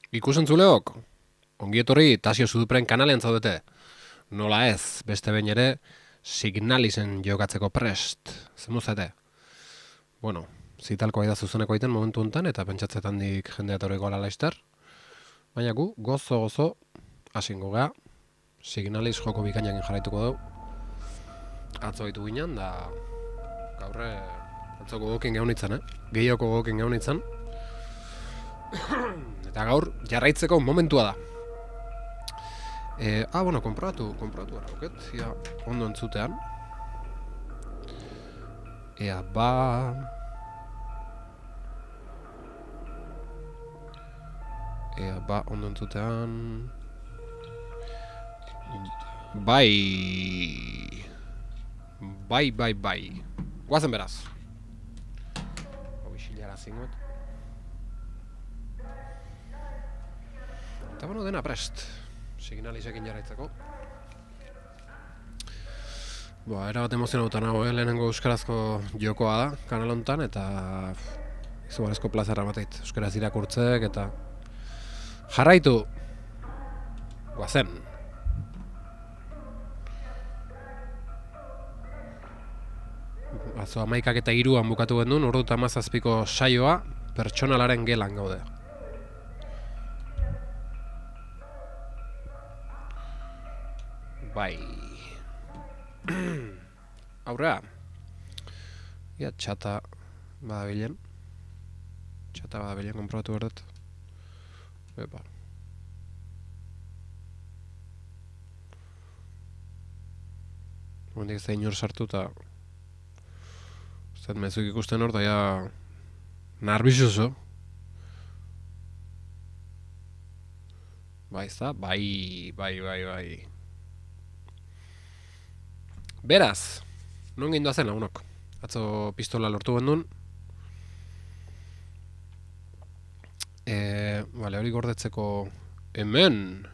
Ikusentzuleok, ongi etorri Tasio Zudupren kanalean zaudete. Nola ez, beste behin ere, Signalisen jokatzeko prest. Zemuzete? Bueno, zitalko aida zuzeneko aiten momentu honetan, eta pentsatzetan dik jendea etorriko ala laizter. Baina gu, gozo, hasingo gea, Signalis joko bikainak jarraituko dugu. Atzo ditu ginen, da gaurre atzoko gogokin geunitzen, Gehioko gogokin geunitzen. Eta gaur jarraitzeko momentua da. Bueno, konpratu arauket, ia ondo entzutean. Ea ondo entzutean. Bai. Guazen beraz. Hau isilara zingot. Eta bueno, dena prest. Signalisekin jarraitzeko. Erabat emozionauta nago, lehenengo euskarazko jokoa da, kanal honetan, eta izugarrizko plazera bateit. Euskaraz irakurtzek, eta jarraitu! Guazen! Atzo 11:03 bukatu gendun, ordu eta 17ko saioa, pertsonalaren gelan gaude. Bai. Aurrea. Ia txata badabilen. Konprobatu berdet. Epa. Momentik ez da inor sartu eta zet mezuk ikusten hor da ja narbixoso. Bai, ez da? Bai. Beraz, non gindoa zen lagunok. Atzo pistola lortu gendun. Hori gordetzeko hemen.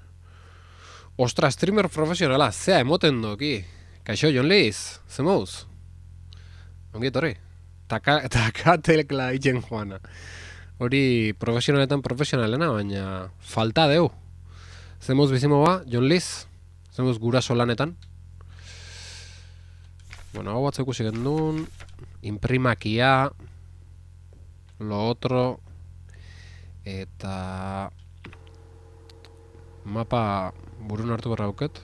Ostra, streamer profesionala, zea emoten doki. Kaixo, Jon Liz, zemouz? Ongi etorri. Takatelekla itzen joana. Hori profesionalena, baina falta deu. Zemouz bizimo ba, Jon Liz? Zemouz guraso lanetan? Bueno, hau batzu ikusi gendun, imprimakia, lo otro, eta mapa burun hartu berra auket.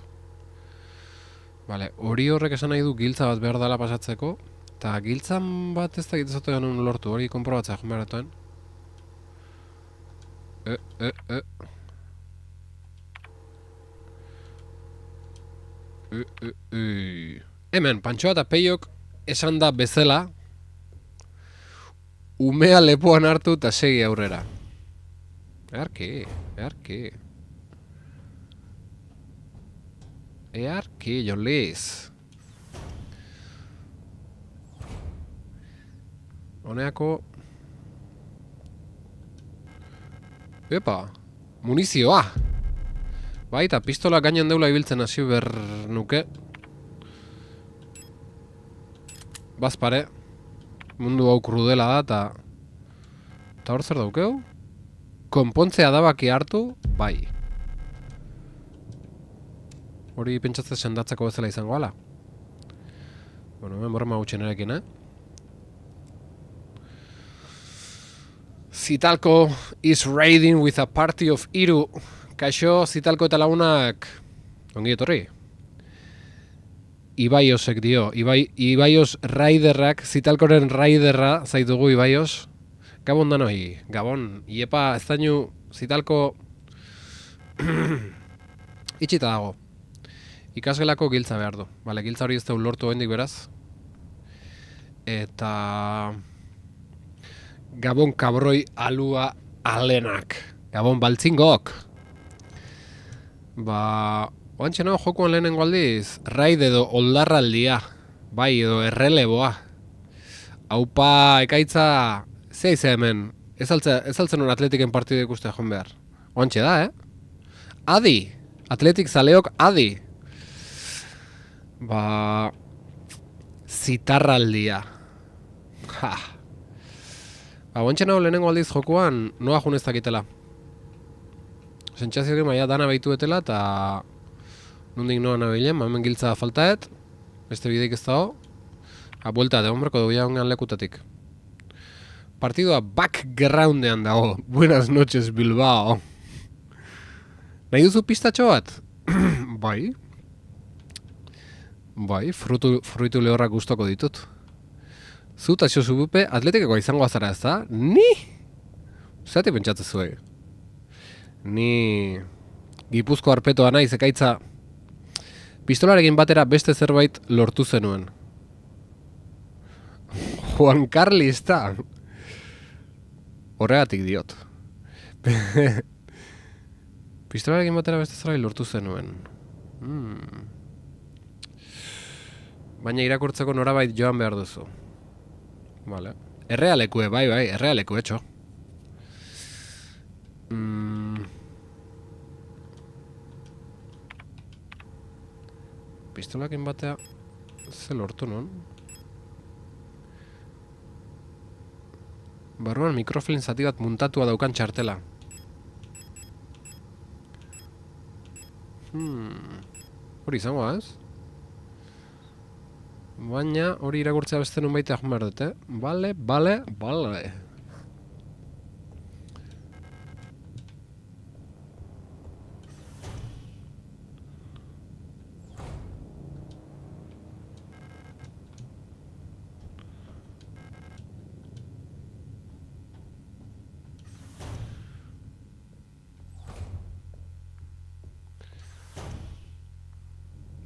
Vale, hori horrek esan nahi du giltza bat behar dela pasatzeko, eta giltzan bat ez da gitzazote genuen lortu, hori konprobatzea joan beharatuan. Hemen, Pantxoa eta Peiok esan da bezala umea lepoan hartu eta segi aurrera. Earki, Jon Liz. Honeako munizioa. Bai, eta pistola gainan deula ibiltzen hasi bernuke. Bazpare, mundu hau krudela da, eta hor zer daukeu? Konpontzea dabaki hartu, bai. Hori pentsatzen sendatzeko bezala izango ala. Bueno, hemen borma gutxen erekin, Zitalko is raiding with a party of Iru. Kaixo, Zitalko eta lagunak ongi etorri. Ibaiosek dio, Ibaios raiderrak, Zitalkoren raiderra zaitugu Ibaios. Gabon danoi, Gabon, iepa ez dainu Zitalko itxita dago. Ikasgelako giltza behar du. Bale, giltza hori ez da lortu hendik beraz. Eta Gabon kabroi alua alenak. Gabon baltzingok. Oantxe nago jokoan lehenengo aldiz, raid edo oldarraldia, bai edo erreleboa. Haupa ekaitza, zeize hemen, ez altzen hon atletiken partidu ikustea joan behar. Oantxe da, Adi, atletik zaleok adi. Zitarraldia. Guantxe nago lehenengo aldiz jokoan, noa junez dakitela. Sentsazioak maia dana behituetela eta nondik noa nabilen, hemen giltza faltaet, beste bideik ez dago, buelta, egon berko dugu jaungan lekutatik. Partidua backgroundean dago, buenas noches Bilbao. Nahi duzu pistatxo bat? Bai. Bai, fruitu lehorrak gustoko ditut. Zu Tasio Zubupe atletikeko izango azara ez da? Ni? Zerati pentsatzen zuek? Ni Gipuzko arpetoa naiz ekaitza pistolarekin batera beste zerbait lortu zenuen. Juan Carlista. Horregatik diot. Pistolarekin batera beste zerbait lortu zenuen. Baina irakurtzeko norabait joan behar duzu. Vale. Errealekue, bai, errealekue, etxo. Pistolakin batea ze lortu non? Barruan mikrofilm zati bat muntatua daukan txartela. Hori izango, ez? Baina hori irakurtzea beste nun baita joan behar dute. Bale.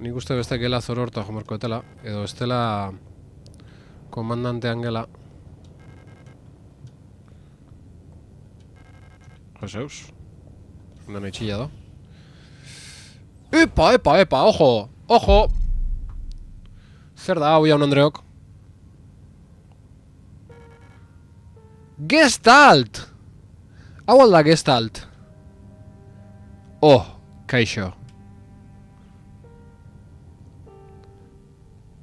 Nik uste beste gela zoro horta jomarko etela, edo estela komandantean gela. Joseus. Nena itxilla da. Epa, ojo! Zer da hau jaun Andreok? Gestalt! Hau alda Gestalt. Kaixo.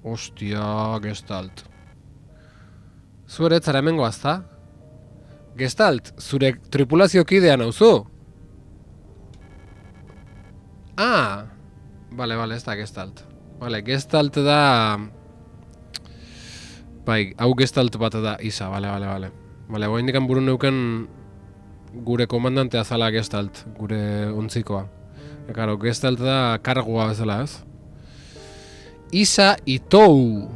Ostia, Gestalt. Zure etzara hemengo azta? Gestalt, zure tripulazio kidea nauzu? Bale, ez da Gestalt. Bale, Gestalt da... Bai, hau Gestalt bat da isa, bale. Bale, hau indikan buru neuken gure komandantea zala Gestalt, gure ontzikoa. Ekaro, Gestalt da kargoa bezala, ez? Isa Itou.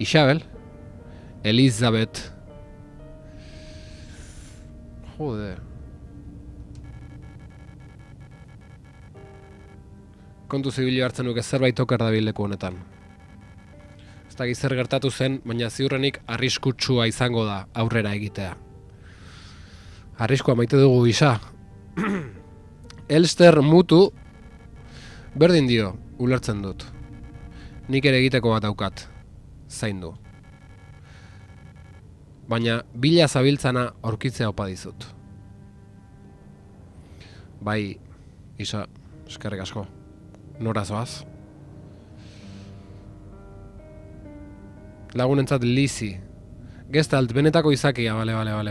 Isabel. Elizabeth. Jode. Kontu zibilio hartzen nuke zerbait okar dabil leku honetan. Ez da zer gertatu zen, baina ziurrenik arriskutsua izango da aurrera egitea. Arriskua maite dugu Isa. Elster mutu berdin dio. Ulertzen dut. Nik ere egiteko bat daukat. Zaindu. Baina bila zabiltzana aurkitzea opa dizut. Bai, Isa, eskerrik asko. Nora zoaz? Lagunentzat Lizzy. Gestalt, benetako izakia. Bale. Bale.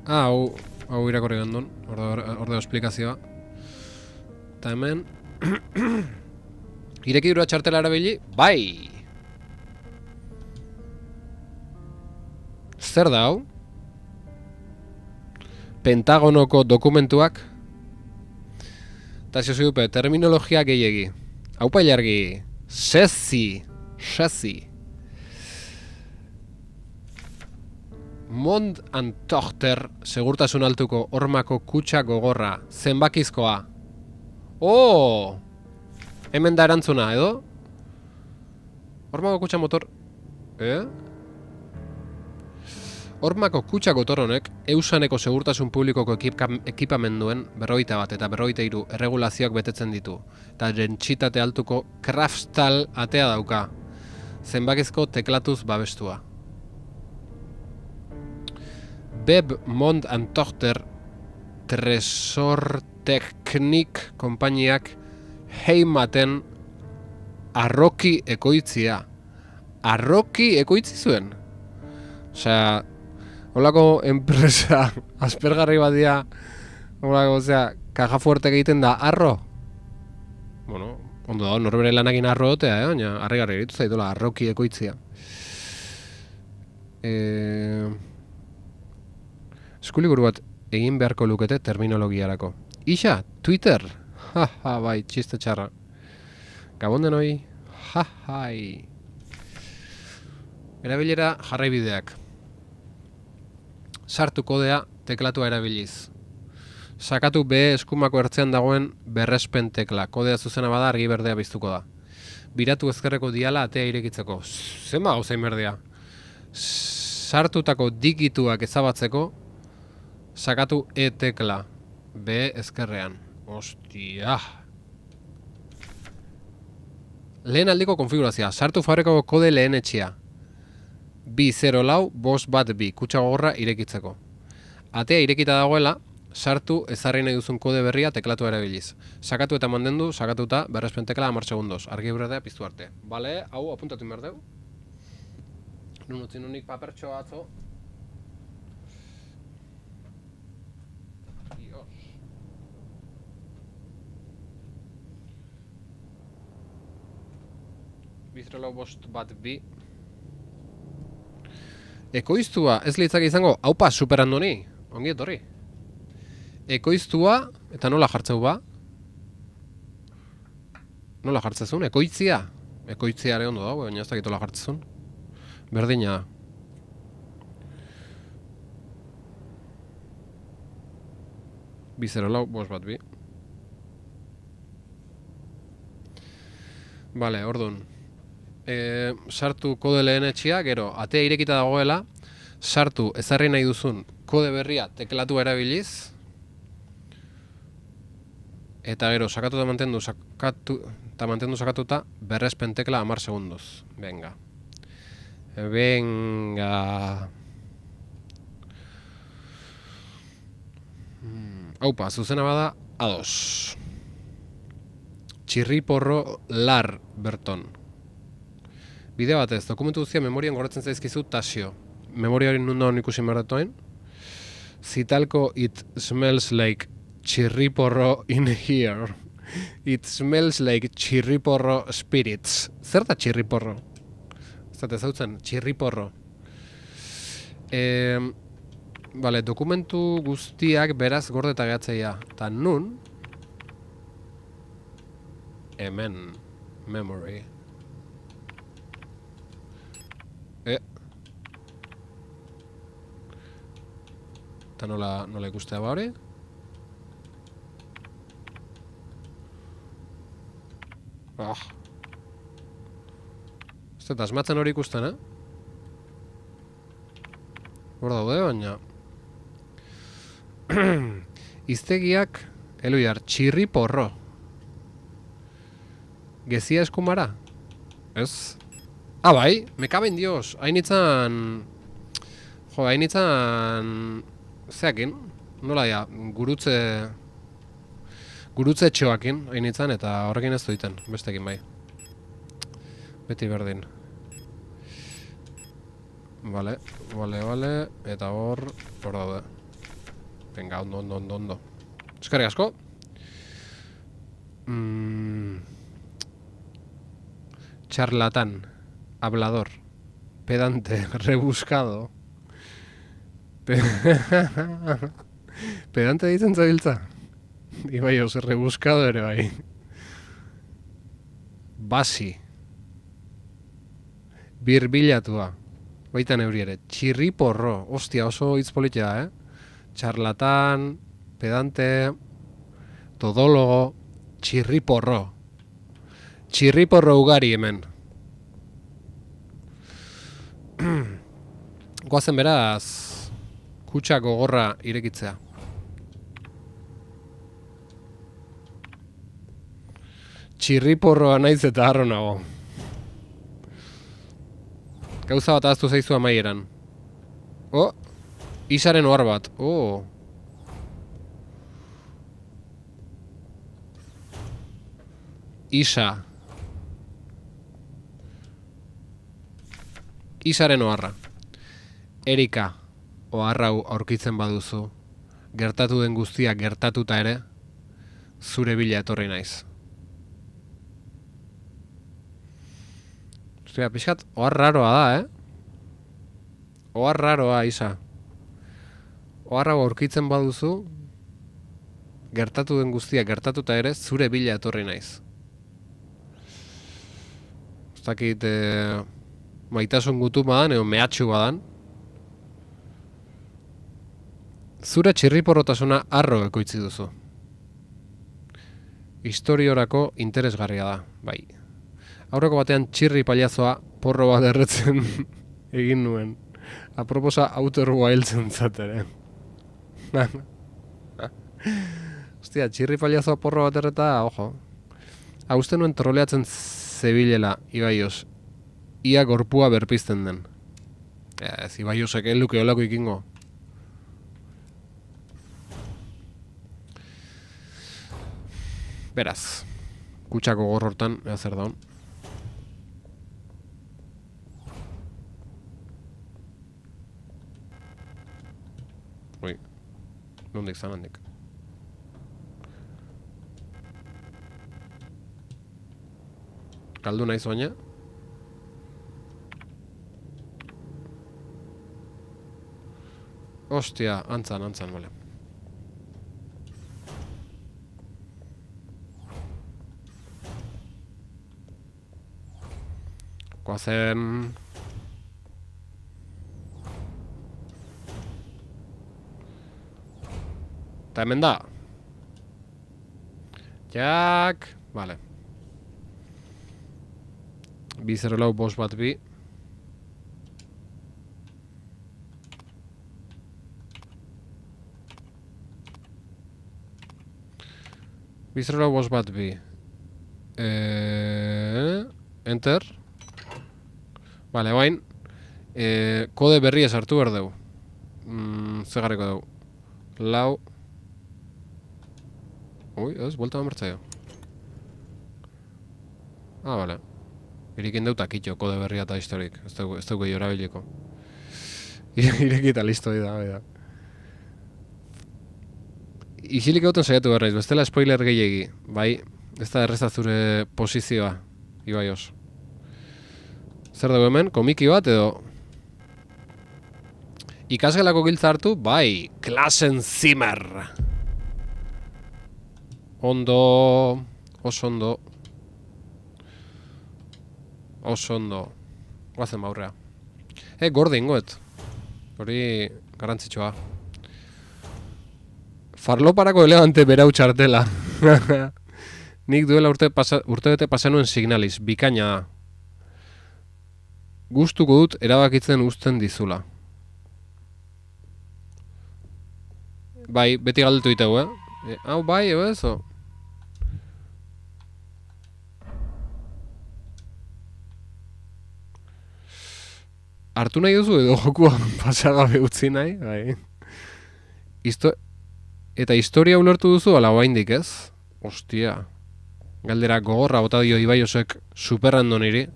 Hau irakorri gandun, orde esplikazioa. Eta hemen... Irekidura txartela erabili? Bai! Zer da hau? Pentagonoko dokumentuak? Tasio Zubupe, terminologia gehiegi. Hau pailargi. Sesi. Mond and Tochter segurtasun altuko hormako kutxa gogorra, zenbakizkoa. Hemen da erantzuna, edo? Hormako kutxa motor... Hormako kutxa gotor honek, Eusaneko segurtasun publikoko ekipamenduen 41 eta 43 erregulazioak betetzen ditu, eta dentsitate altuko Kraftstal atea dauka, zenbakizko teklatuz babestua. Beb Mond and Tochter Tresortechnik konpainiak Heimaten Arroki ekoitzia. Arroki ekoitzi zuen. Osea, holako enpresa aspergarri badia, holako, kaja fuerte egiten da arro. Bueno, ondo da, norbere lanakin arro otea, baina harrigarri egiten zaitola, arroki ekoitzia. Eskuliburu bat egin beharko lukete terminologiarako. Isa, Twitter. Bai, txiste txarra. Gabon denoi. Erabilera jarraibideak. Sartu kodea teklatua erabiliz. Sakatu B eskumako ertzean dagoen berrespen tekla. Kodea zuzena bada argi berdea biztuko da. Biratu ezkerreko diala atea irekitzeko. Zenba gauzain berdea. Sartutako digituak ezabatzeko, sakatu E tekla. B ezkerrean. Ostia. Lehen aldiko konfigurazioa. Sartu fabrikako kode lehen etxia. 20452 kutxa gogorra irekitzeko. Atea irekita dagoela, sartu ezarri nahi duzun kode berria teklatu erabiliz. Sakatu eta mantendu, sakatuta berrespen tekla 10 segundos. Argi berdea piztu arte. Bale, hau apuntatu inberdeu. Nun utzi nunik papertxo atzo. Dios. Bizrelo bost bat bi. Ekoiztua, ez litzak izango, haupa superandoni, ongi etorri. Ekoiztua, eta nola jartzeu ba? Nola jartzezun, ekoitzia? Ekoitziare ondo dago, baina ez dakit nola jartzezun. Berdina. Bizerolau, bost bat bi. Vale, orduan. Sartu kode lehen etxia, gero, atea irekita dagoela, sartu ezarri nahi duzun kode berria teklatu erabiliz, eta gero, sakatu eta mantendu sakatuta, berrespen tekla 10 segundos. Venga. Haupa, zuzena bada, ados. Txirriporro lar berton. Bide batez, dokumentu guztia memorian gordetzen zaizkizu tasio. Memoria hori nunda hon ikusi marratoen. Zitalko it smells like txirriporro in here. It smells like txirriporro spirits. Zer da txirriporro? Ez zautzen, txirriporro. Vale, dokumentu guztiak beraz gordeta gehatzeia. Ta nun? Hemen. Memory. Eta nola ikustea ba hori? Ez dut asmatzen hori ikusten, Hor daude, baina... Iztegiak, eluiar, txirriporro. Gezia eskumara? Ez? Bai, me caben dios, hainitzan... Zeakin, nola ja, gurutze txoakin, hainitzan, eta horrekin ez duiten, bestekin bai. Beti berdin. Vale, eta hor daude. Venga, ondo. Eskerrik asko. Charlatán, hablador, pedante, rebuscado. Pedante ditzen zabiltza. Ibai, oso rebuscado ere bai. Basi. Birbilatua. Baita neuri ere. Txirriporro. Ostia, oso hitz politia, Charlatán, pedante, todólogo, txirriporro. Txirriporro ugari hemen. Goazen beraz, kutxa gogorra irekitzea. Txirriporroa naiz eta harro nago. Gauza bat ahaztu zaizu amaieran. Isaren ohar bat. Isa. Isaren oharra. Erika, oharrau aurkitzen baduzu, gertatu den guztia gertatuta ere, zure bila etorri naiz. Ostia, pixkat, ohar raroa da, Ohar raroa, Isa. Oharrau aurkitzen baduzu, gertatu den guztia gertatuta ere, zure bila etorri naiz. Ez dakit, maitasun gutu badan, edo mehatxu badan. Zure txirriporrotasuna arro ekoitzi duzu. Historiorako interesgarria da, bai. Aurreko batean txirri paliazoa porro bat erretzen egin nuen. Aproposa Outer Wildsen zatere. Ostia, txirri paliazoa porro bat erreta, ojo. Hauste nuen troleatzen zebilela, Ibaios. Ia gorpua berpizten den. Ez, Ibaiosek luke olako ikingo. Beraz, kutsako gorrortan, zer daun. Ui, nondik zan handik. Kaldu naiz baina. Ostia, antzan, bale. Koazen... Eta hemen da. Jak... Vale. 2-0 bost bat bi. Bizero bost bat bi. Enter. Vale, bain. Kode berria sartu behar dugu. Zegarriko dugu. Lau. Ui, ez, buelta bamertzaio. Vale. Irikin dut akitxo, kode berria eta historik. Ez dugu erabiliko. Irekita listo da. Isilik gauten saiatu berraiz, bestela spoiler gehiegi. Bai, ez da erreza zure posizioa, Ibaios. Zer dugu hemen, komiki bat edo... Ikasgelako giltza hartu, bai, Klassenzimmer. Ondo, oso ondo. Oso ondo. Guazen baurrea. Gorde ingoet. Hori garantzitsua. Farloparako elegante berau txartela. Nik duela urte bete pasanuen Signalis. Bikaina da. Gustuko dut erabakitzen uzten dizula. Bai, beti galdetu ditegu, Hau bai, ezo? Hartu nahi duzu edo jokua pasagabe utzi nahi, bai. Eta historia ulertu duzu ala oraindik ez? Ostia. Galdera gogorra bota dio Ibaiosek superrando niri.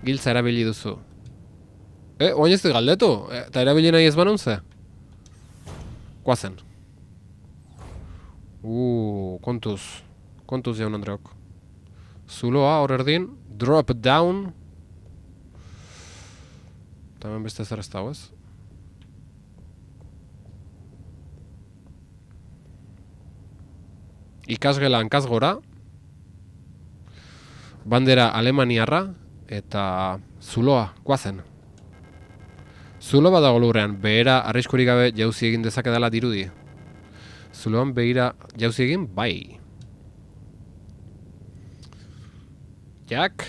Giltza erabili duzu. Oain ez galdetu? Eta erabili nahi ez banuntze? Guazen. Kontuz jaun Andreok. Zuloa, hor erdin. Drop down. Eta hemen beste zer ez dago ez? Ikasgela hankaz gora. Bandera alemaniarra. Eta zuloa, guazen. Zulo bat dago lurrean, behera arriskurik gabe jauzi egin dezake dela dirudi. Zuloan behira jauzi egin, bai. Jak.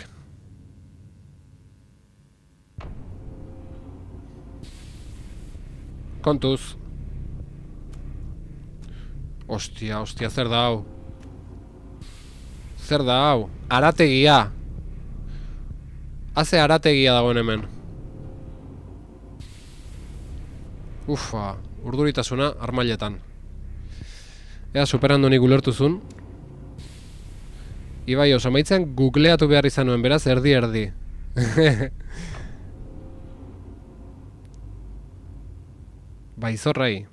Kontuz. Ostia, zer da hau? Zer da hau? Arategia. Haze arategia dagoen hemen. Ufa, urduritasuna armailetan. Ea superando nik ulertuzun. Ibai, oso maitzean googleatu behar izan nuen, beraz, erdi. Baizorrai.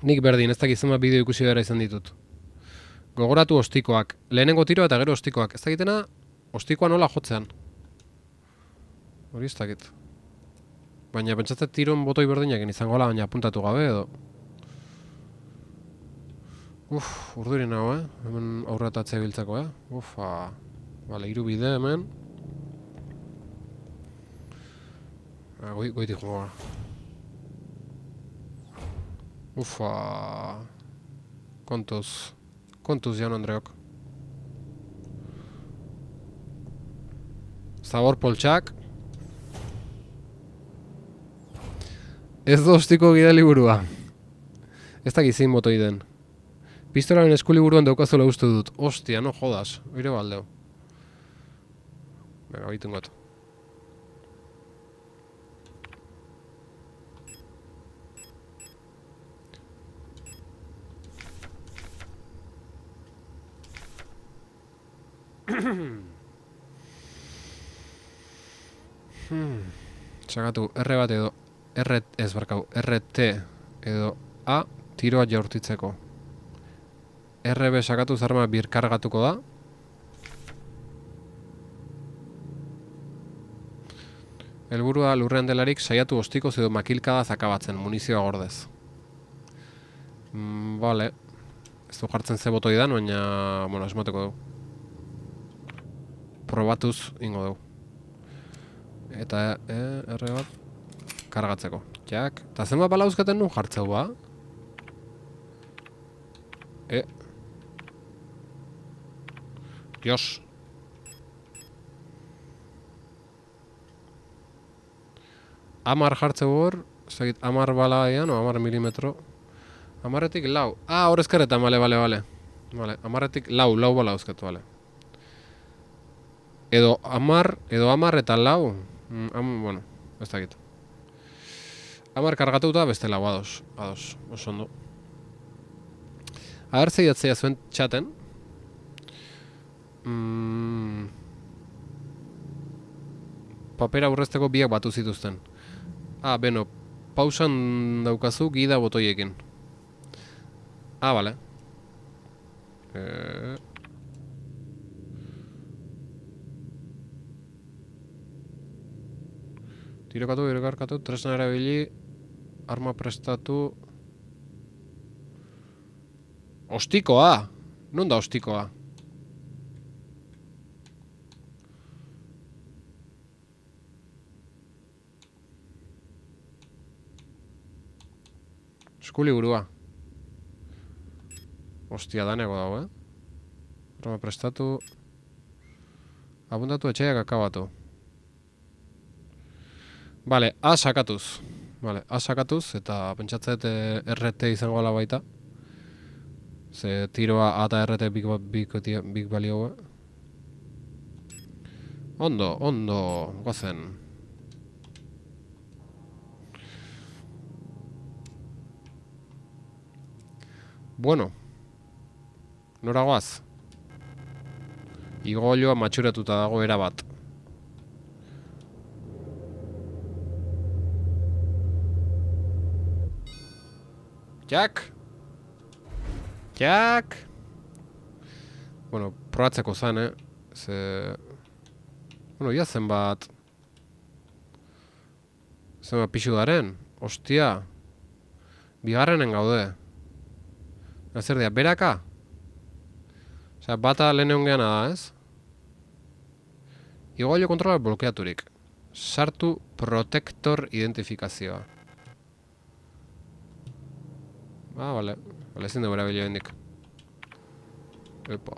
Nik berdin, ez dakizun bat bideo ikusi behar izan ditut. Gogoratu ostikoak. Lehenengo tiro eta gero ostikoak. Ez dakitena, ostikoa nola jotzean. Hori ez dakit. Baina pentsatzen tiron botoi berdinak izango ala, baina apuntatu gabe edo. Urdurin hau, hemen aurratatzea biltzako, Bale, hiru bide hemen. Goitik joan gara. Kontuz jaun Andreok. Zabor poltsak. Ez da ostiko gida liburua. Ez dakit zein botoi den. Pistolaren eskuliburuan daukazuela uste dut. Ostia, no jodas. Oire baldeu. Venga, baitun got. Sagatu, R bat edo RT edo A tiroa jaurtitzeko. RB sakatuz arma birkargatuko da. Helburua lurrean delarik saiatu ostikoz edo makilkada zakabatzen, munizioa gordez. Vale. Ez du jartzen ze botoi dan, baina, bueno, esmoteko dugu. Probatuz ingo dugu. Eta R bat kargatzeko. Jak. Eta zenbat bala uzkaten nun jartzeu ba? Dios. Amar jartzeu hor, zagit, amar bala ean, o amar milimetro. Amarretik lau. Hor ezkerretan, bale. Amarretik lau bala uzkatu, bale. Edo amar eta lau. Bueno, ez dakit. Amar kargatuta beste lau, ados, oso ondo. A ber zeiatzea zuen txaten. Papera aurrezteko biak batu zituzten. Beno, pausan daukazu gida botoiekin. Bale. Tirokatu, tresna erabili, arma prestatu. Ostikoa! Non da ostikoa? Eskuliburua. Ostia danego dago, Arma prestatu. Apuntatu etxeak akabatu. Bale, A sakatuz. A sakatuz, eta pentsatzet RT izango ala baita. Ze tiroa A eta RT big balioa. Ondo, gozen. Bueno. Noragoaz? Igolioa matxuratuta dago erabat. Jak! Bueno, probatzeko zen, Ze... Bueno, ia zenbat pixu daren. Ostia. Bigarrenen gaude. Zer dira, beraka? Osea, bata lehen egon geana da, ez? Igolio kontrola blokeaturik. Sartu protektor identifikazioa. Bale. Bale, ezin dugu erabili bendik. Epa.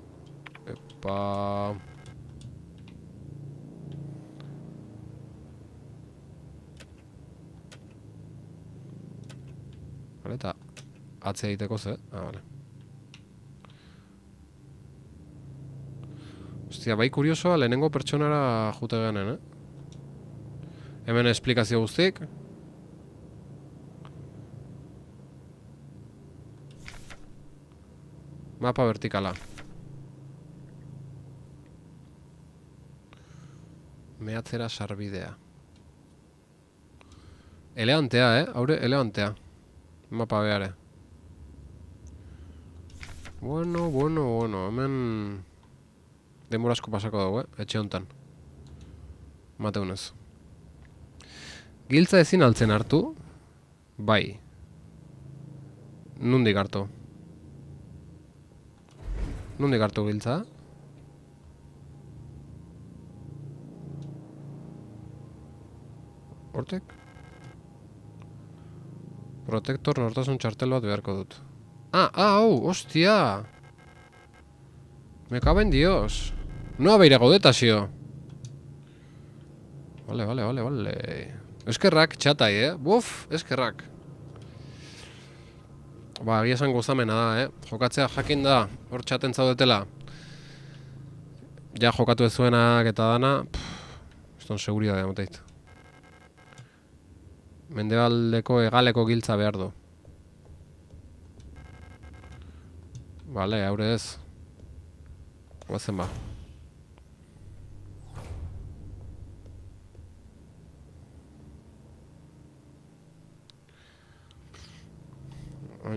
Bale, eta atzea egiteko ze. Bale. Ostia, bai kuriosoa, lehenengo pertsonara jute genen, Hemen esplikazio guztik. Mapa vertikala. Meatzera sarbidea. Elegantea, haure, elegantea. Mapa behare. Bueno, hemen... Denborazko pasako dugu, etxe hontan. Mateunez. Giltza ezin altzen hartu? Bai. Nundik hartu? Nundik hartu giltza? Hortek? Protektor nortasun txartel bat beharko dut. Hau, hostia! Me cago en Dios. No abeira gaudetazio. Vale. Eskerrak, txatai, Buf, eskerrak. Ba, agia esan gozamena da, Jokatzea jakin da, hor txaten zaudetela. Ja jokatu ez zuenak eta dana, eston seguridadea moteit. Mendebaldeko hegaleko giltza behar du. Bale, haure ez. Guazen ba.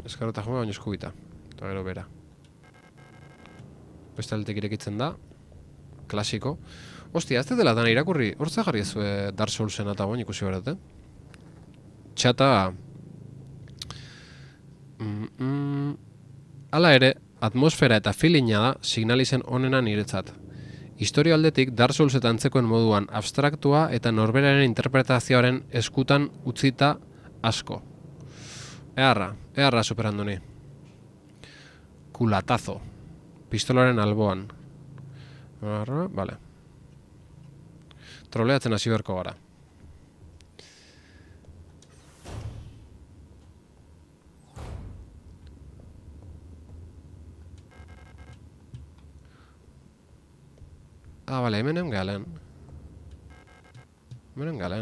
Eskarota joma baino eskubita. Eta gero bera. Beste aldetik irekitzen da. Klasiko. Ostia, ez dela dana irakurri. Hortza jarri ez Dark Soulsen eta boin ikusi berat, Txata... Hala ere, atmosfera eta feelinga da Signalisen onena niretzat. Historia aldetik Dark Souls eta antzekoen moduan abstraktua eta norberaren interpretazioaren eskutan utzita asko. Eharra superandoni. Kulatazo. Pistolaren alboan. Vale. Troleatzen hasi beharko gara. Bale, hemen galen.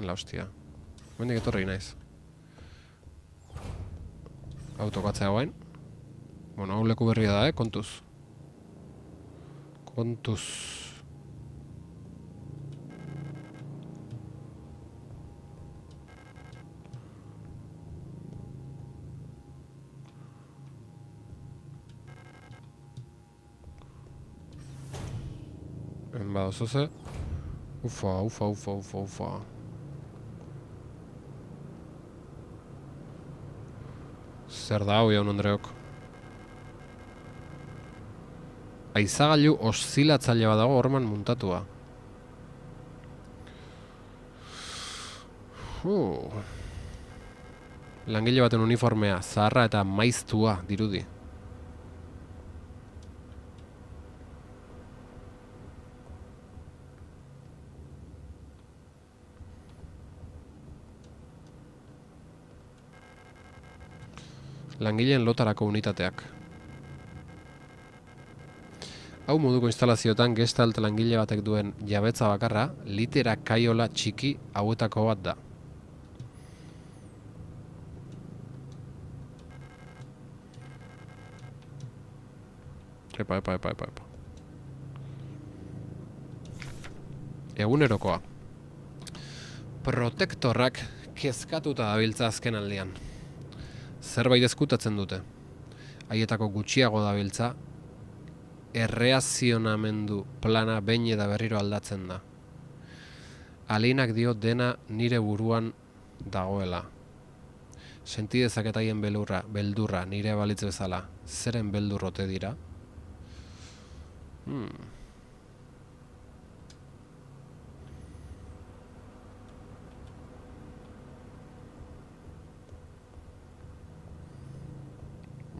La hostia. Mendik etorri naiz. Autokatzea guain. Bueno, hau leku berria da, kontuz. Badozoze. Ufa. Zer da hau jaun Andreok? Aizagailu oszilatzaile bat dago horman muntatua. Langile baten uniformea, zaharra eta maiztua dirudi. Langileen lotarako unitateak. Hau moduko instalazioetan Gestalt langile batek duen jabetza bakarra litera kaiola txiki hauetako bat da. Epa. Egunerokoa. Protektorrak kezkatuta dabiltza azken aldian. Zerbait ezkutatzen dute. Haietako gutxiago dabiltza, erreazionamendu plana behin eta berriro aldatzen da. Alinak dio dena nire buruan dagoela. Senti dezaketaien beldurra nire balitz bezala, zeren beldurrote dira?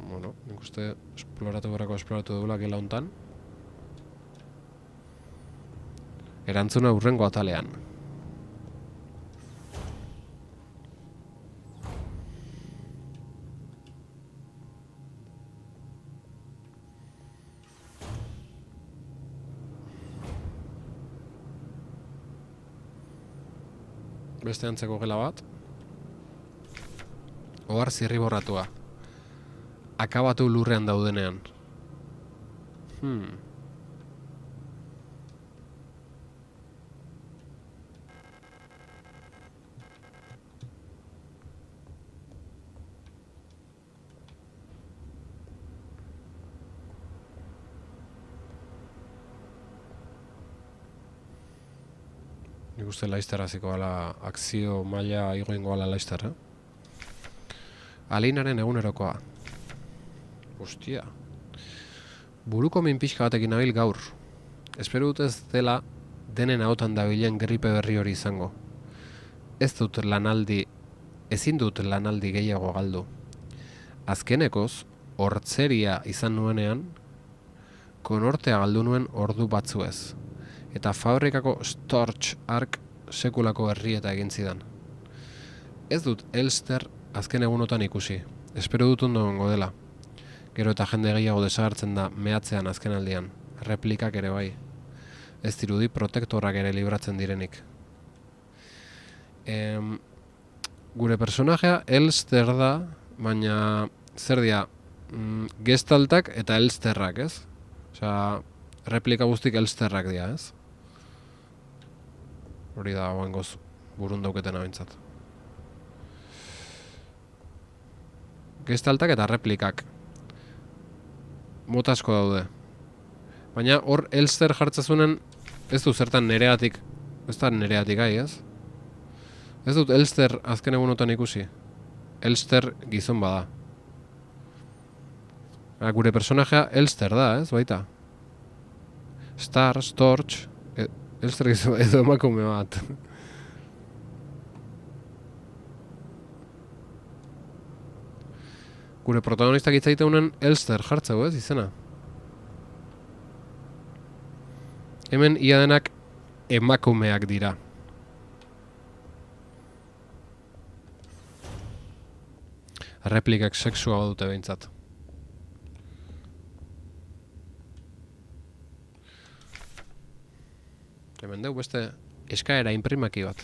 Bueno, nik uste esploratu dugula gela hontan. Erantzuna hurrengo atalean. Beste antzeko gela bat. Ohar zirriborratua. Akabatu lurrean daudenean. Nik uste Leicester hasiko gala, akzio maila igo ingo gala Leicester, Alinaren egunerokoa. Ostia. Buruko min pixka batekin nabil gaur. Espero dut ez dela denen ahotan dabilen gripe berri hori izango. Ezin dut lanaldi gehiago galdu. Azkenekoz, hortzeria izan nuenean, konortea galdu nuen ordu batzuez. Eta fabrikako Storch Ark sekulako herrieta egin zidan. Ez dut Elster azken egunotan ikusi. Espero dut ondo gongo dela. Gero eta jende gehiago desagertzen da mehatzean azken aldian. Replikak ere bai. Ez dirudi protektorak ere libratzen direnik. Gure personajea Elster da, baina zer dira, gestaltak eta Elsterrak, ez? Osea, replika guztik Elsterrak dira, ez? Hori da, oangoz, burun dauketen abintzat. Gestaltak eta replikak. Mota asko daude. Baina hor Elster jartzezunen ez du zertan nereatik, ez da nereatik gai, ez? Ez dut Elster azken egunotan ikusi. Elster gizon bada. Gure personajea Elster da, ez, baita? Storch, Elster gizon edo emakume bat. Gure protagonistak hitzaiteunen Elster jartzeu, ez, izena? Hemen ia denak emakumeak dira. Replikak sexua dute behintzat. Hemen deu beste eskaera imprimaki bat.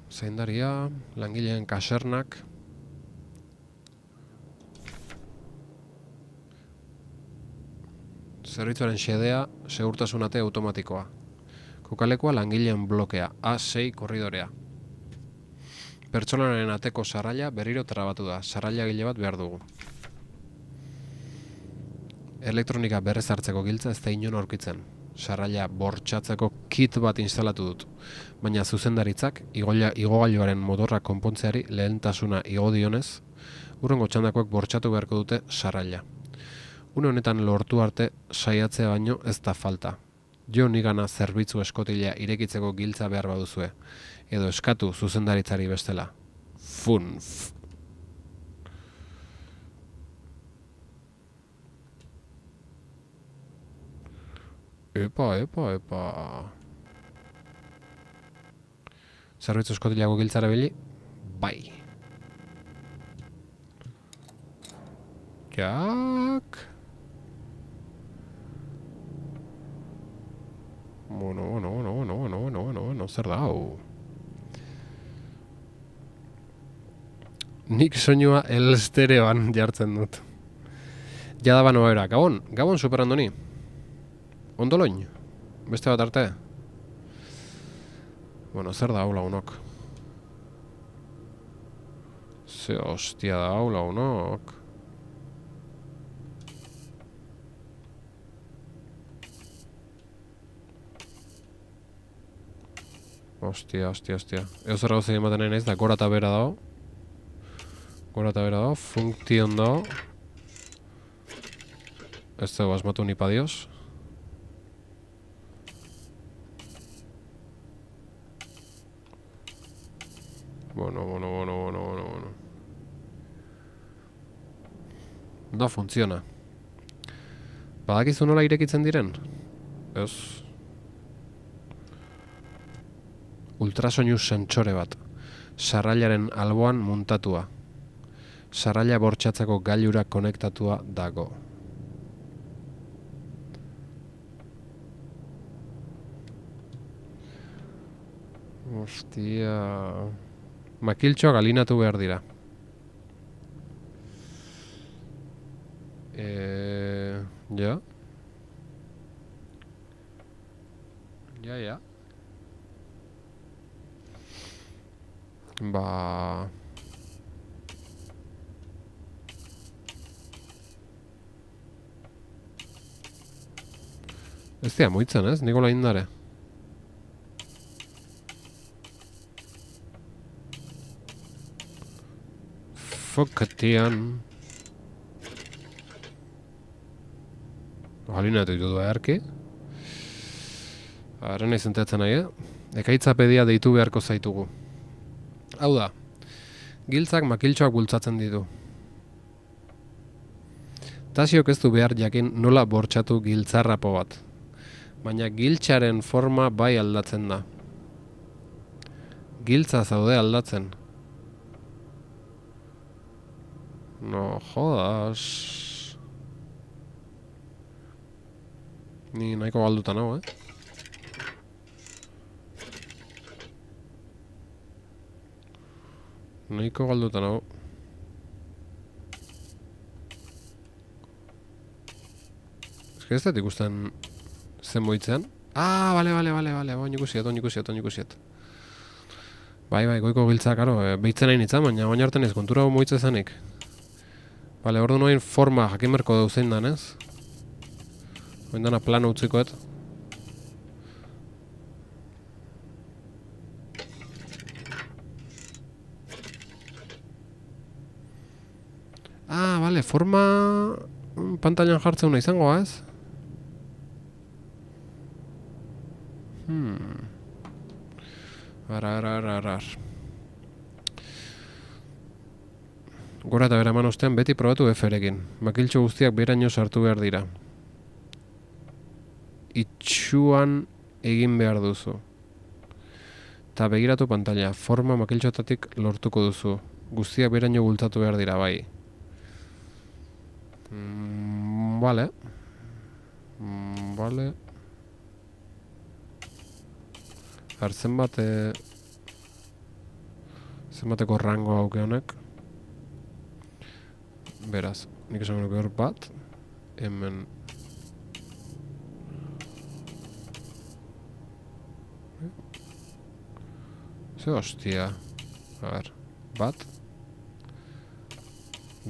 Zaindaria, langileen kasernak. Zerbitzuaren xedea, segurtasunate automatikoa. Kokalekoa langileen blokea, A6 korridorea. Pertsonaren ateko sarraila berriro trabatu da, sarraila gile bat behar dugu. Elektronika berrez hartzeko giltza ez da inon aurkitzen. Sarraila bortxatzeko kit bat instalatu dut. Baina zuzendaritzak, igogailuaren motorra konpontzeari lehentasuna igo dionez, hurrengo txandakoek bortxatu beharko dute sarraila. Une honetan lortu arte saiatzea baino ez da falta. Jo nigana zerbitzu eskotila irekitzeko giltza behar baduzue. Edo eskatu zuzendaritzari bestela. Funf. Epa. Zerbitzu eskotilako giltzara bili? Bai. Jak. Bueno, zer da hau? Nik soinua Elstereoan jartzen dut. Jada bano era, Gabon superandoni. Ondoloin, beste bat arte. Bueno, zer da hau lagunok? Ze hostia da hau lagunok? Hostia. Eo zer gauzei ematen nahi naiz da, gora eta bera dago. Funktion dago. Ez dugu asmatu ni padioz. Bueno. Da, funtziona. Badakizu nola irekitzen diren? Ez. Ultrasoinu sentsore bat. Sarrailaren alboan muntatua. Sarraila bortxatzeko gailura konektatua dago. Hostia. Makiltxoak alinatu behar dira. Ja. Ja. Ba... Ez dira muitzen, ez? Nikola indare. Fokatian. Galinatu ditu du eharki. Haren nahi zenteatzen nahi, Ekaitzapedia deitu beharko zaitugu. Hau da, giltzak makiltxoak bultzatzen ditu. Tasiok ez du behar jakin nola bortxatu giltzarrapo bat. Baina giltxaren forma bai aldatzen da. Giltza zaude aldatzen. No jodas. Ni nahiko galduta nago, Nahiko galduta nago. Eske ez dut ikusten zen moitzean. Ah, bale, oin ikusiet. Bai, goiko giltza, karo, behitzen nahi nintzen, baina baina hartan ez, kontura moitze zanik. Bale, ordu noin forma jakimerko dauzein dan, ez? Oin dana plano utzikoet. Ah, bale, forma pantailan jartzen nahi izango, ez? Arar. Gora eta beraman ostean beti probatu F-rekin. Makiltxo guztiak beraino sartu behar dira. Itxuan egin behar duzu. Ta begiratu pantaila. Forma makiltxotatik lortuko duzu. Guztiak beraino bultzatu behar dira, bai. Vale. Zenbateko rango hauke honek. Beraz, nik esan nuke hor bat. Hemen. Ze hostia. A ver, bat.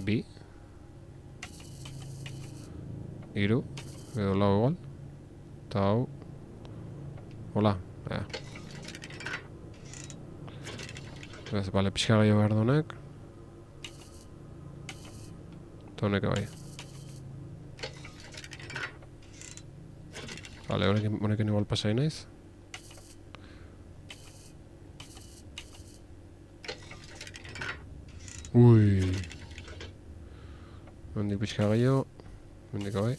Bi. Hiru. Edo lau igual. Eta hau. Hola. Bale, pixka gaio behar duenek. Eta honek bai. Bale, honekin igual pasai naiz. Ui. Hondik pixka gaio. Hondik bai.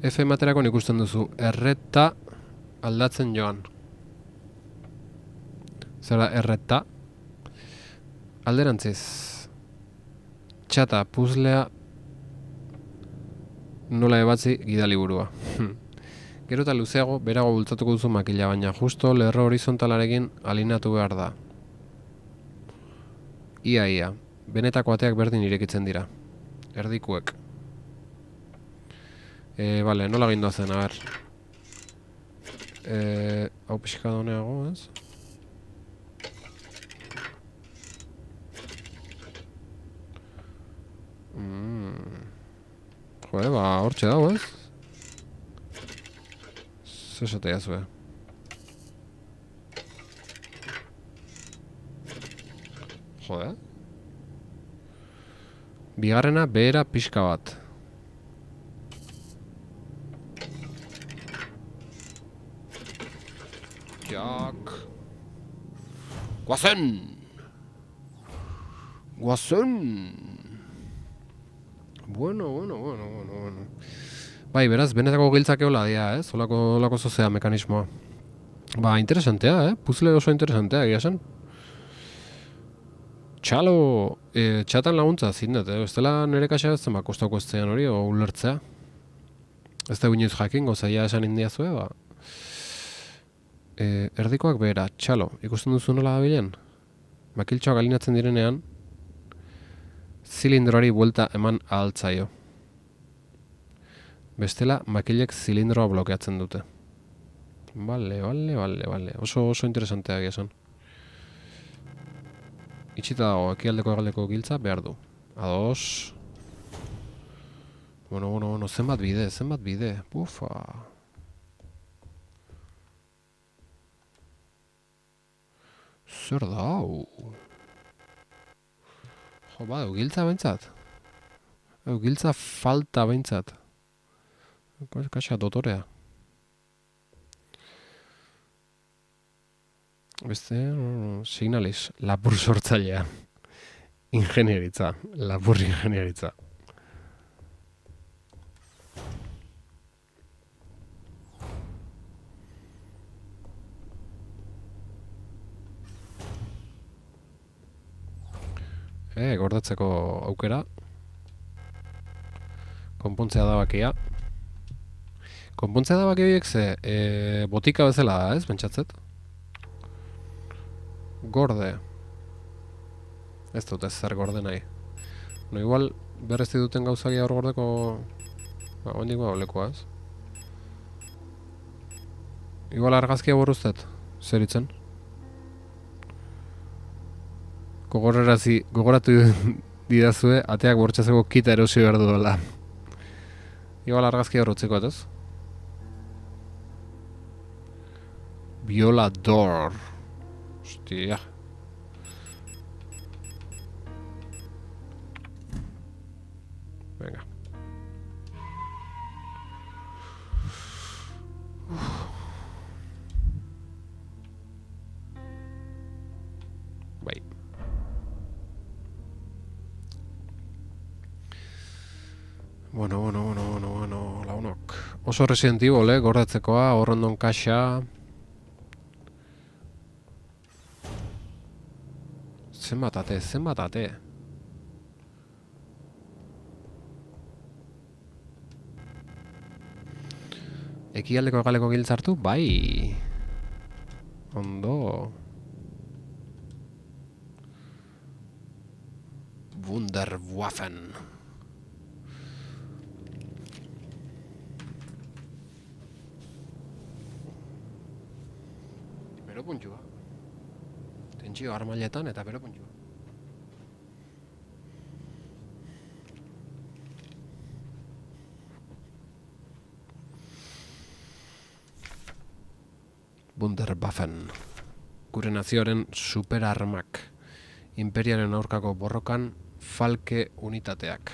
F ematerako ikusten duzu, erreta aldatzen joan. Zer da, erreta? Alderantziz. Txata, puzlea nola ebatzi gidaliburua. Gero eta luzeago, berago bultzatuko duzu makila, baina justo lerro horizontalarekin alinatu behar da. Ia. Benetako ateak berdin irekitzen dira. Erdikuek. Bale, nola gindoa zen, a ber. Hau pixka doneago, ez? Jode, ba, hortxe dago, ez? Zesate jazue. Jode. Bigarrena, behera pixka bat. Jak. Guazen! Bueno. Bai, beraz, benetako giltzak eola dia, ez? Olako zozea mekanismoa. Ba, interesantea, Puzle oso interesantea, egia zen. Txalo, txatan laguntza zindet, ez dela nire kaxa ez zenba kostako ez zean hori, o ulertzea. Ez da inoiz jakingo, zaila esan indiazue, ba. Erdikoak behera, txalo, ikusten duzu nola dabilen? Makiltxoak alinatzen direnean, zilindroari buelta eman ahaltzaio. Bestela, makilek zilindroa blokeatzen dute. Bale. Oso interesanteak esan. Itxita dago, ekialdeko egaldeko giltza behar du. Ados. Bueno, zenbat bide. Bufa. Zer da, hau? Jo, ba, giltza bentsat. Giltza falta bentsat. Kaxa dotorea. Beste, Signalis, lapur sortzailea. Ingenieritza, lapur ingenieritza. Gordetzeko aukera. Konpontzea da bakia. Konpontzea da bakia horiek ze, botika bezala da, ez, pentsatzet? Gorde. Ez dut ez zer gorde nahi. No, igual, berrezti duten gauzakia hor gordeko... Ba, hondik ba, olekoa, ez? Igual argazkia boruztet, zer itzen? Gogoratu didazue, ateak bortxazeko kita erosi behar duela. Igual argazkia horretzeko, ez? Violador. Hostia. Venga. Bai. Bueno, launok. Oso Resident Evil, gordatzekoa, horrondon kaxa. Zenbat ate. Ekialdeko egaleko giltzartu, bai. Ondo. Wunderwaffen. Bero puntua. Tentsio armailetan eta bero puntua. Wunderwaffen. Gure nazioaren superarmak. Imperiaren aurkako borrokan falke unitateak.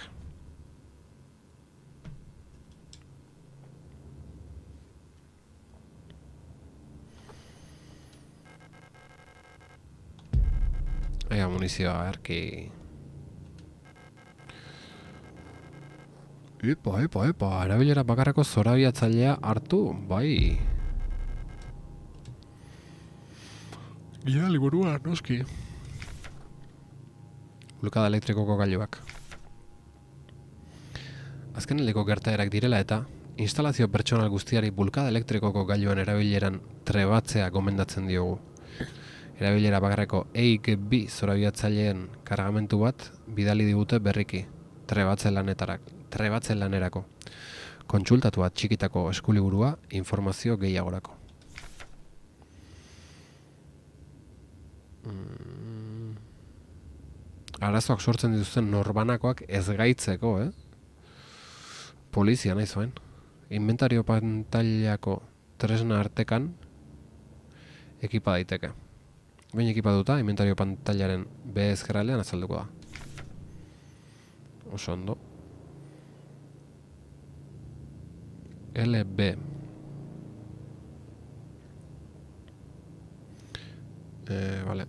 Ega munizioa, erki. Epa, erabilera bakarrako zorabiatzailea hartu, bai. Gida liburua, noski. Bulkada elektrikoko gailuak. Azkeneko gertaerak direla eta instalazio pertsonal guztiari bulkada elektrikoko gailuen erabileran trebatzea gomendatzen diogu. Erabilera bakarreko EIC bi zorabiatzaileen kargamentu bat bidali digute berriki, trebatzen lanerako. Kontsultatu txikitako eskuliburua informazio gehiagorako. Arazoak sortzen dituzten norbanakoak ez gaitzeko, Polizia nahi zuen. Inventario pantailako tresna artekan ekipa daiteke. Behin ekipatuta, inventario pantailaren B ezkerraldean azalduko da. Oso ondo. LB. Vale.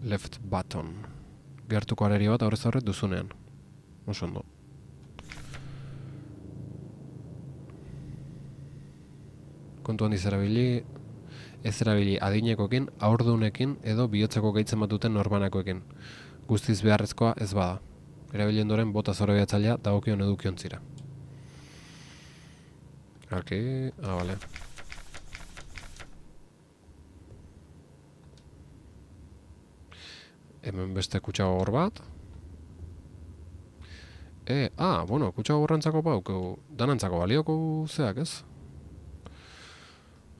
Left button. Gertuko arerio bat aurrez aurret duzunean. Oso ondo. Kontu handiz erabili, ez erabili adinekoekin, haurdunekin edo bihotzeko gaitzen bat duten norbanakoekin. Guztiz beharrezkoa ez bada. Erabili ondoren bota zorabiatzailea dagokion edukiontzira. Aquí, vale. Hemen beste kutsa gogor bat. Bueno, kutsa gogorrantzako baukeu, danantzako balioko zeak, ez?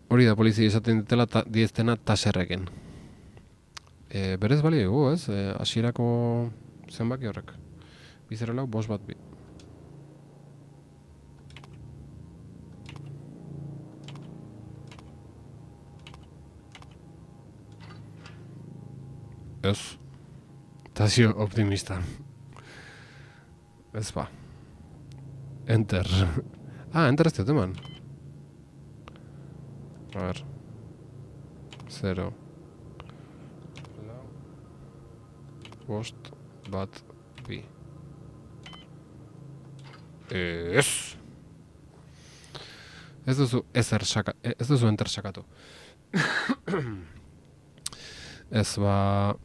Hori da polizia izaten ditela dieztena taserrekin. Berez balio ez? Hasierako zenbaki horrek. 204 5 bat bi. Ez. Tazio optimista. Ez ba. Enter. Enter ez dut eman. A ver. 0. 5 bat bi. Ez. Ez duzu enter sakatu. Ez ba...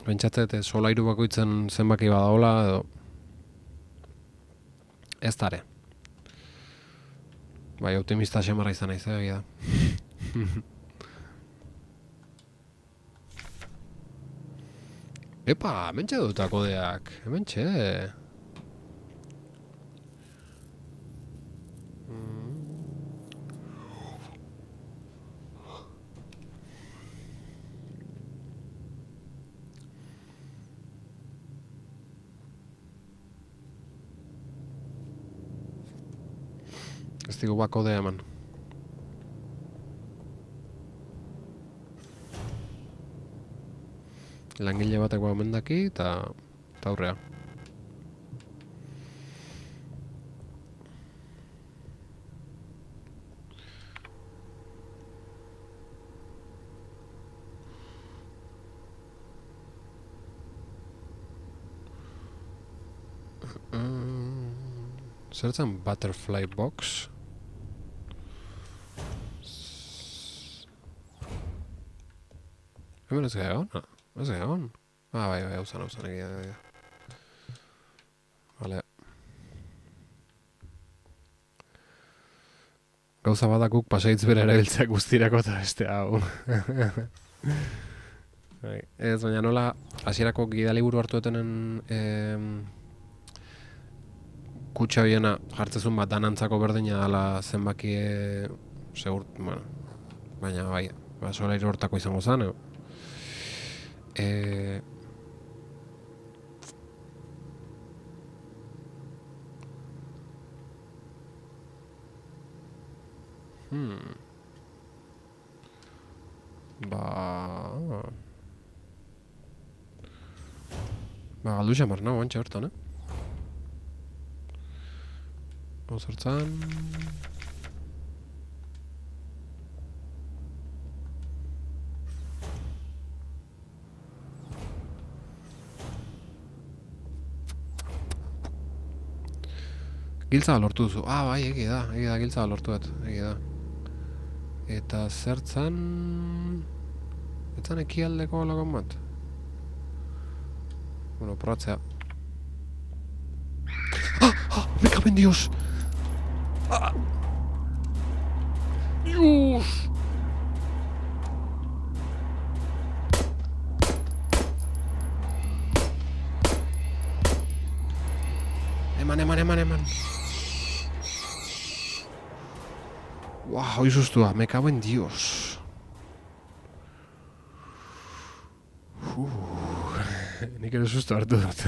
Pentsatzet solairu bakoitzen zenbaki badaola edo... Ez dare. Bai, optimista xamarra izan naiz, egia da. Epa, hementxe dut kodeak, hementxe. Ez digu kodea eman. Langile batek omendaki eta aurrea. Zertzen butterfly box? Hemen ez gara egon? Ez gara egon? Bai, hausan egia. Vale. Gauza badakuk pasaitz bere erabiltzeak guztirako eta beste hau. Ez, baina nola hasierako gidaliburu hartu etenen kutsa hoiena jartzezun bat danantzako berdina ala zenbaki segur, bueno, baina bai, solairu hortako izango zen, galdu xamar nago antxe hortan, Zertzan... Giltza lortu duzu. Bai, egia da giltza lortu dut, egia da. Eta zertzan... Zertzan ekialdeko lagon bat? Bueno, probatzea. Me cago en Dios! Dios! Eman. Wow, hoi sustua, me cago en Dios. Nik ere sustu hartu dut.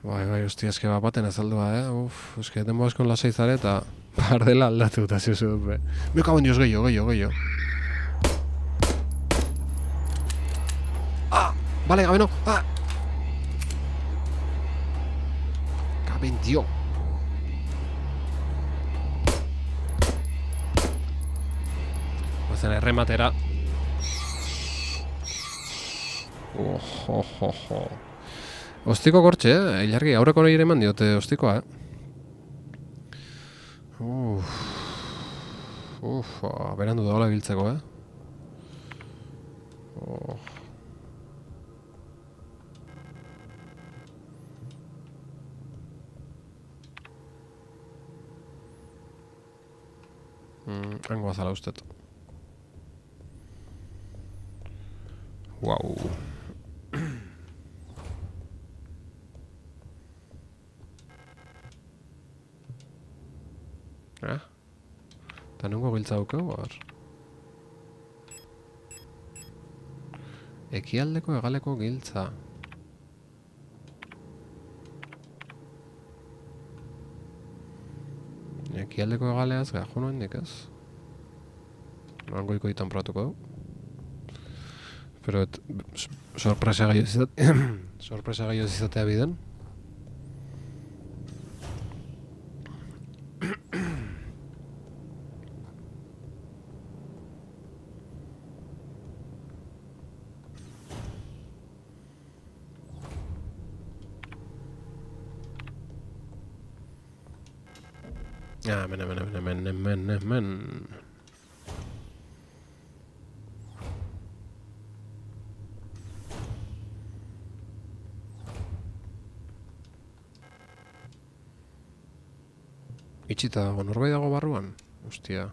Bai, hostia, eske baten azaldua, eske denbo askon lasai zare eta bardela aldatu eta zizu dut, be. Me cago en Dios, gehiago. Vale, gabeno, Caben, tío. Bazen errematera. Ostiko kortxe, ilargi, aurreko nire eman diote ostikoa, berandu dagoela biltzeko, Hango azala ustet. Wow. Eta nungo giltza dukeu, bar. Ekialdeko hegaleko giltza. Ekialdeko hegaleaz gajo noen dikaz. Hango ikoitan probatuko du. Pero sorpresa gaio izatea biden. Men. Itxita dago, norbait dago barruan? Ostia.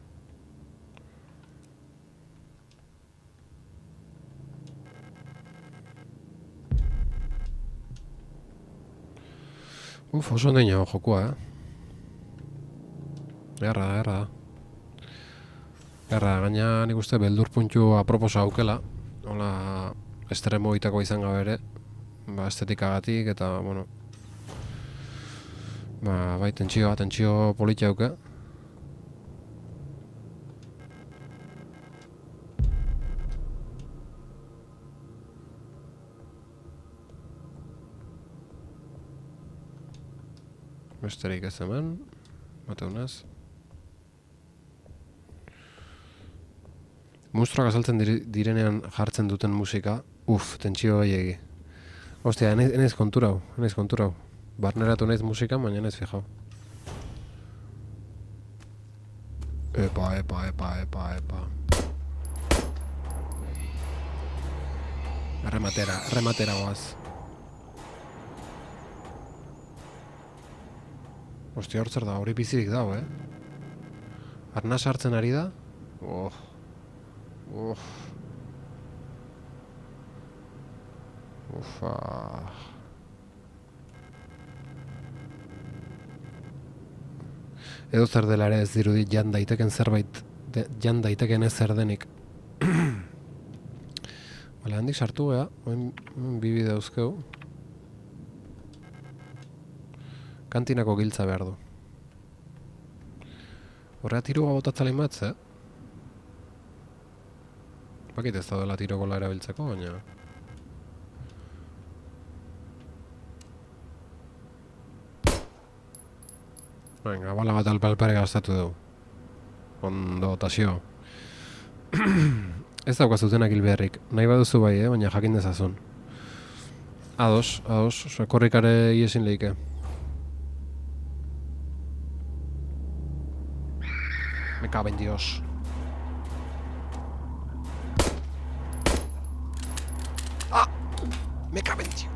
Oso ondaino jokua, Erra. Gaina nik uste beldur puntu aproposa aukela. Hola, estremo itako izan gabe ere. Estetikagatik eta, bueno. Bai, tentsio politia auke. Besterik ez hemen. Mateunaz. Monstruak azaltzen direnean jartzen duten musika, tentsio gehiegi. Ostia, enaiz konturau. Barneratu naiz musika, baina enaiz fijau. Epa. Errematera goaz. Ostia, hor zer da, hori bizirik dago, Arna sartzen ari da? Edo zer dela ere ez dirudi jan daiteken ez zer denik. Bale, handik sartu gea, bibi dauzkeu. Kantinako giltza behar du. Horrea tiroa botatzalein batz, Bakit ez da dela tirokola erabiltzeko, baina... Venga, bala bat alpalpare gaztatu dugu. Ondo, tasio. Ez daukazutenak hil beharrik. Nahi baduzu bai, baina jakin dezazun. Ados, korrikare iesin lehike. Me caben Dios. Me caben Dios.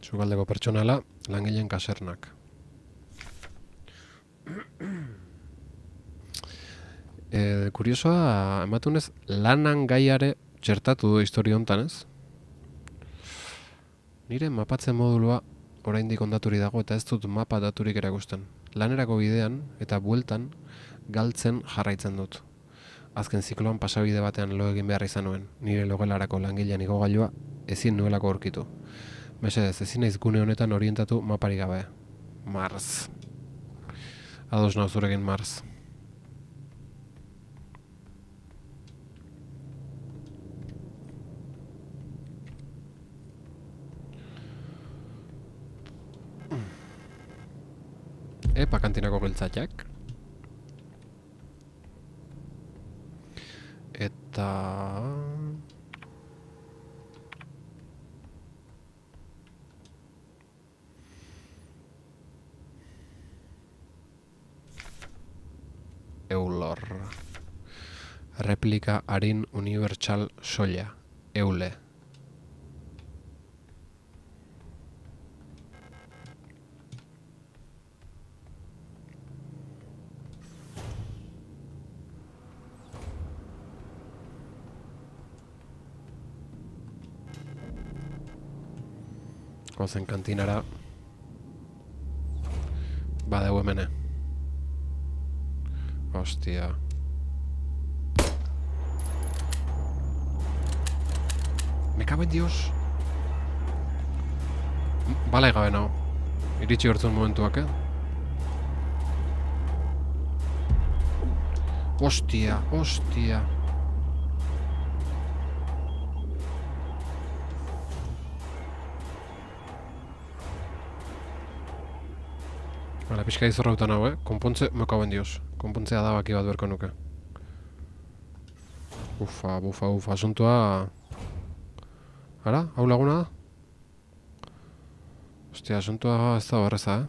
Sugaldeko pertsonala, langileen kasernak. Kuriosoa, ematunez, lanan gaiare txertatu du historia hontan, ez? Nire mapatzen modulua oraindik ondaturi dago eta ez dut mapa daturik erakusten. Lanerako bidean eta bueltan galtzen jarraitzen dut. Azken zikloan pasabide batean lo egin behar izan nuen. Nire logelarako langilean igogailua ezin nuelako aurkitu. Mesedez, ezin naiz gune honetan orientatu mapari gabe. Mars. Ados nauz zurekin Mars. Epa kantinako giltzatiak. Eta... Controller. Replika Arin Universal Soia. Eule. Gozen kantinara. Badeu hemene. Hostia. Me cago en Dios. Bale gabe nago. Iritsi hortzen momentuak, Hostia, hostia. Bale, pixka izorrautan hau, Konpontze, me cago en Dios. Konpontzea da baki bat berko nuke. Ufa, asuntua... Ara, hau laguna da? Hostia, asuntua ez da horreza,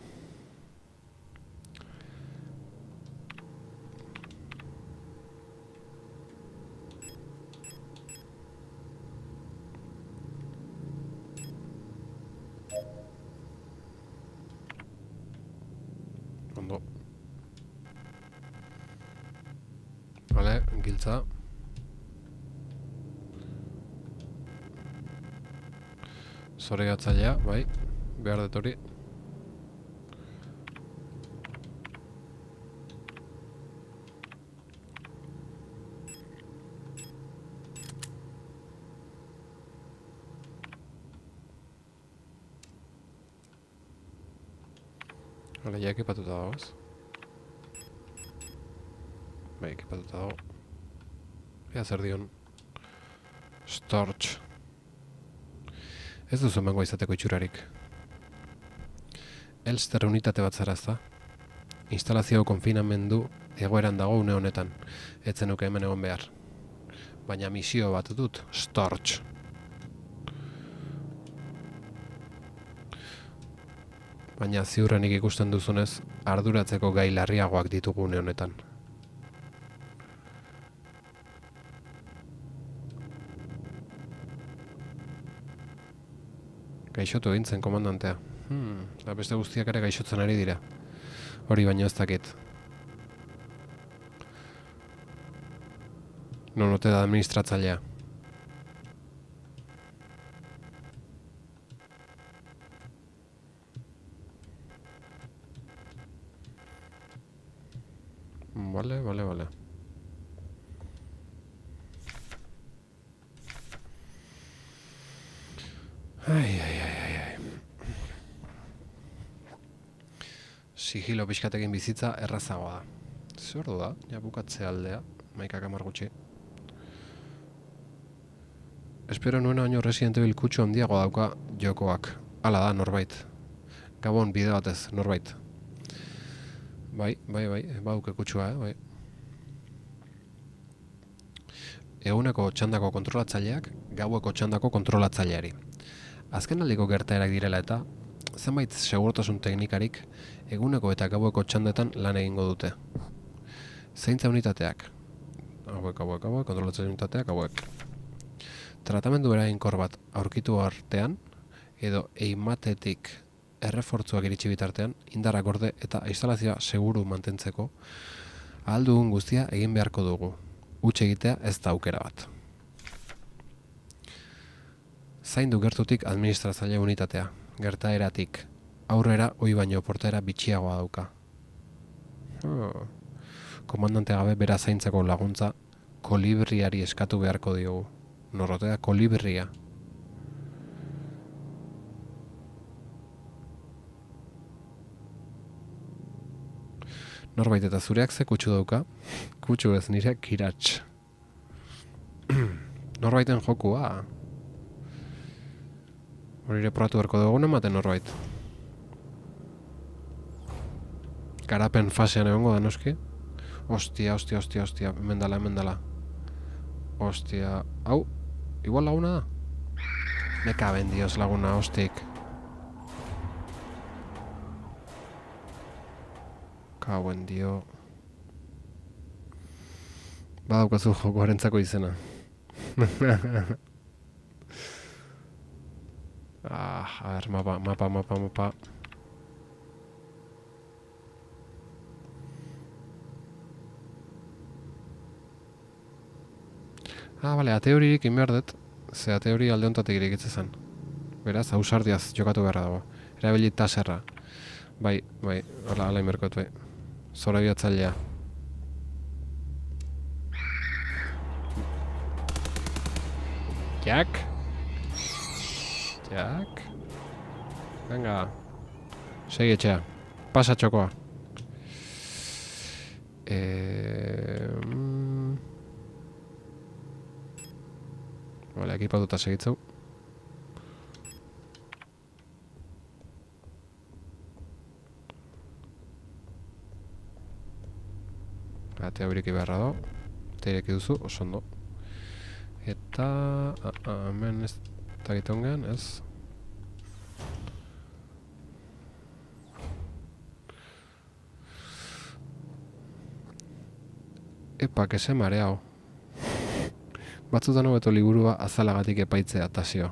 Ondo. Vale, giltza. Zoregatzailea, bai, behar dut hori. Hala, ja ekipatuta dago, ez? Bai, ekipatuta dago. Ea zer dion. Storch. Ez duzu emango izateko itxurarik. Elster unitate bat zara, ezta? Instalazio konfinamendu egoeran dago une honetan. Ez zenuke hemen egon behar. Baina misio bat dut, Storch. Baina ziurrenik ikusten duzunez, arduratzeko gai larriagoak ditugu une honetan. Gaixotu egin zen komandantea. Da beste guztiak ere gaixotzen ari dira. Hori baino ez dakit. Non ote da administratzailea. Vale. Ai. Sigilo pixkatekin bizitza errazagoa da. Zer ordu da? Ja bukatze aldea, 11 gutxi. Espero nuena baino Resident Evil kutxu handiago dauka jokoak. Hala da, norbait. Gabon bide batez, norbait. Bai, baduke kutsua, bai. Eguneko txandako kontrolatzaileak, gaueko txandako kontrolatzaileari. Azken aldiko gertaerak direla eta, zenbait segurtasun teknikarik, eguneko eta gaueko txandetan lan egingo dute. Zeintza unitateak. Hauek, kontrolatzaile unitateak, hauek. Tratamendu eraginkor bat aurkitu artean, edo eimatetik errefortzuak iritsi bitartean, indarrak gorde eta instalazioa seguru mantentzeko, ahal dugun guztia egin beharko dugu. Huts egitea ez da aukera bat. Zaindu gertutik administratzaile unitatea, gertaeratik aurrera ohi baino portaera bitxiagoa dauka. Komandante gabe bera zaintzeko laguntza kolibriari eskatu beharko diogu. Norrotea kolibria. Norbait eta zureak ze kutsu dauka? Kutsu ez nire kirats. Norbaiten jokua. Horire probatu berko dugun ematen norbait. Garapen fasean egongo da noski. Ostia, mendala. Ostia, hau, igual laguna da? Me caben dios laguna, hostik. Cauen dio. Badaukazu jokoarentzako izena. A ver, mapa. Bale, ate horirik inbehar dut. Ze ate hori alde hontatik irikitzen zen. Beraz, ausardiaz jokatu beharra dago. Erabili taserra. Bai, ala inberkot, bai. Zora biatzailea. Jak. Venga. Segi etxea. Pasa txokoa. Vale, ekipatuta segitzeu. Ate haurik beharra da. Teirek duzu, oso ondo. Eta... hemen ez tagitongen, ez? Epa, que se mareao. Batzutan hobeto liburua azalagatik epaitzea, Tasio.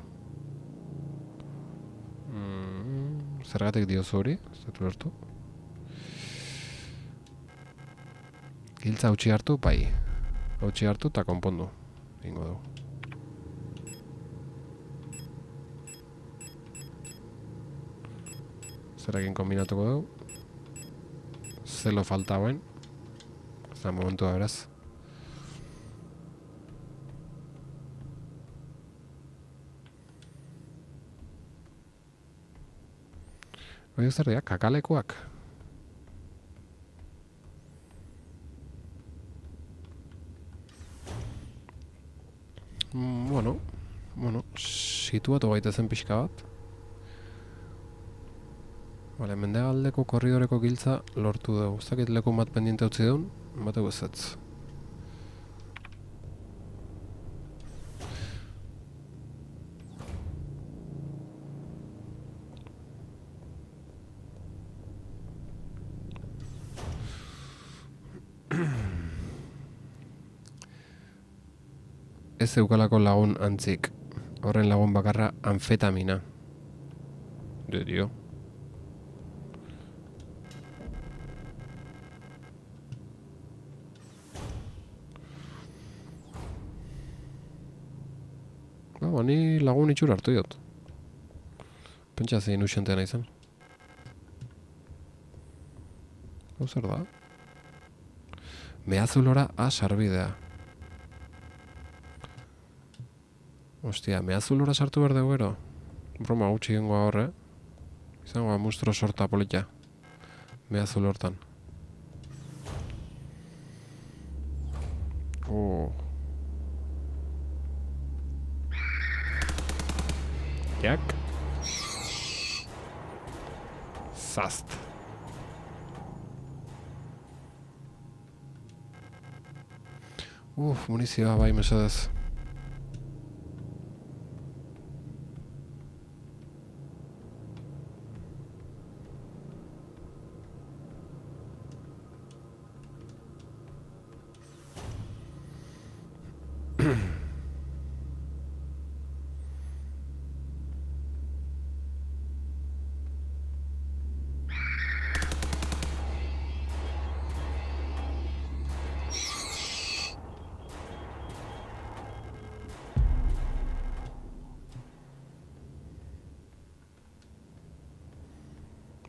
Zergatik diozu hori? Ez dut ulertu. Giltza hautsi hartu, bai. Hautsi hartu eta konpondu. Ingo dugu. Zerakin kombinatuko dugu. Zelo falta hauen. Ez da momentua beraz. Hori zer dira, kakalekuak. Bueno, situatu gaitezen pixka bat. Vale, mendebaldeko korridoreko giltza lortu dugu. Ez dakit leku bat pendiente utzi duen, bateu ezetz. Ez eukalako lagun antzik. Horren lagun bakarra anfetamina. Dio. Ni lagun itxura hartu diot. Pentsa zein usentean izan. Hau zer da? Meazulora sarbidea. Ostia, meazulora sartu behar dugu gero? Broma gutxi gengoa horre. Izangoa monstro sorta polita. Meazul hortan. Jak. Zast. Munizioa bai mesedez.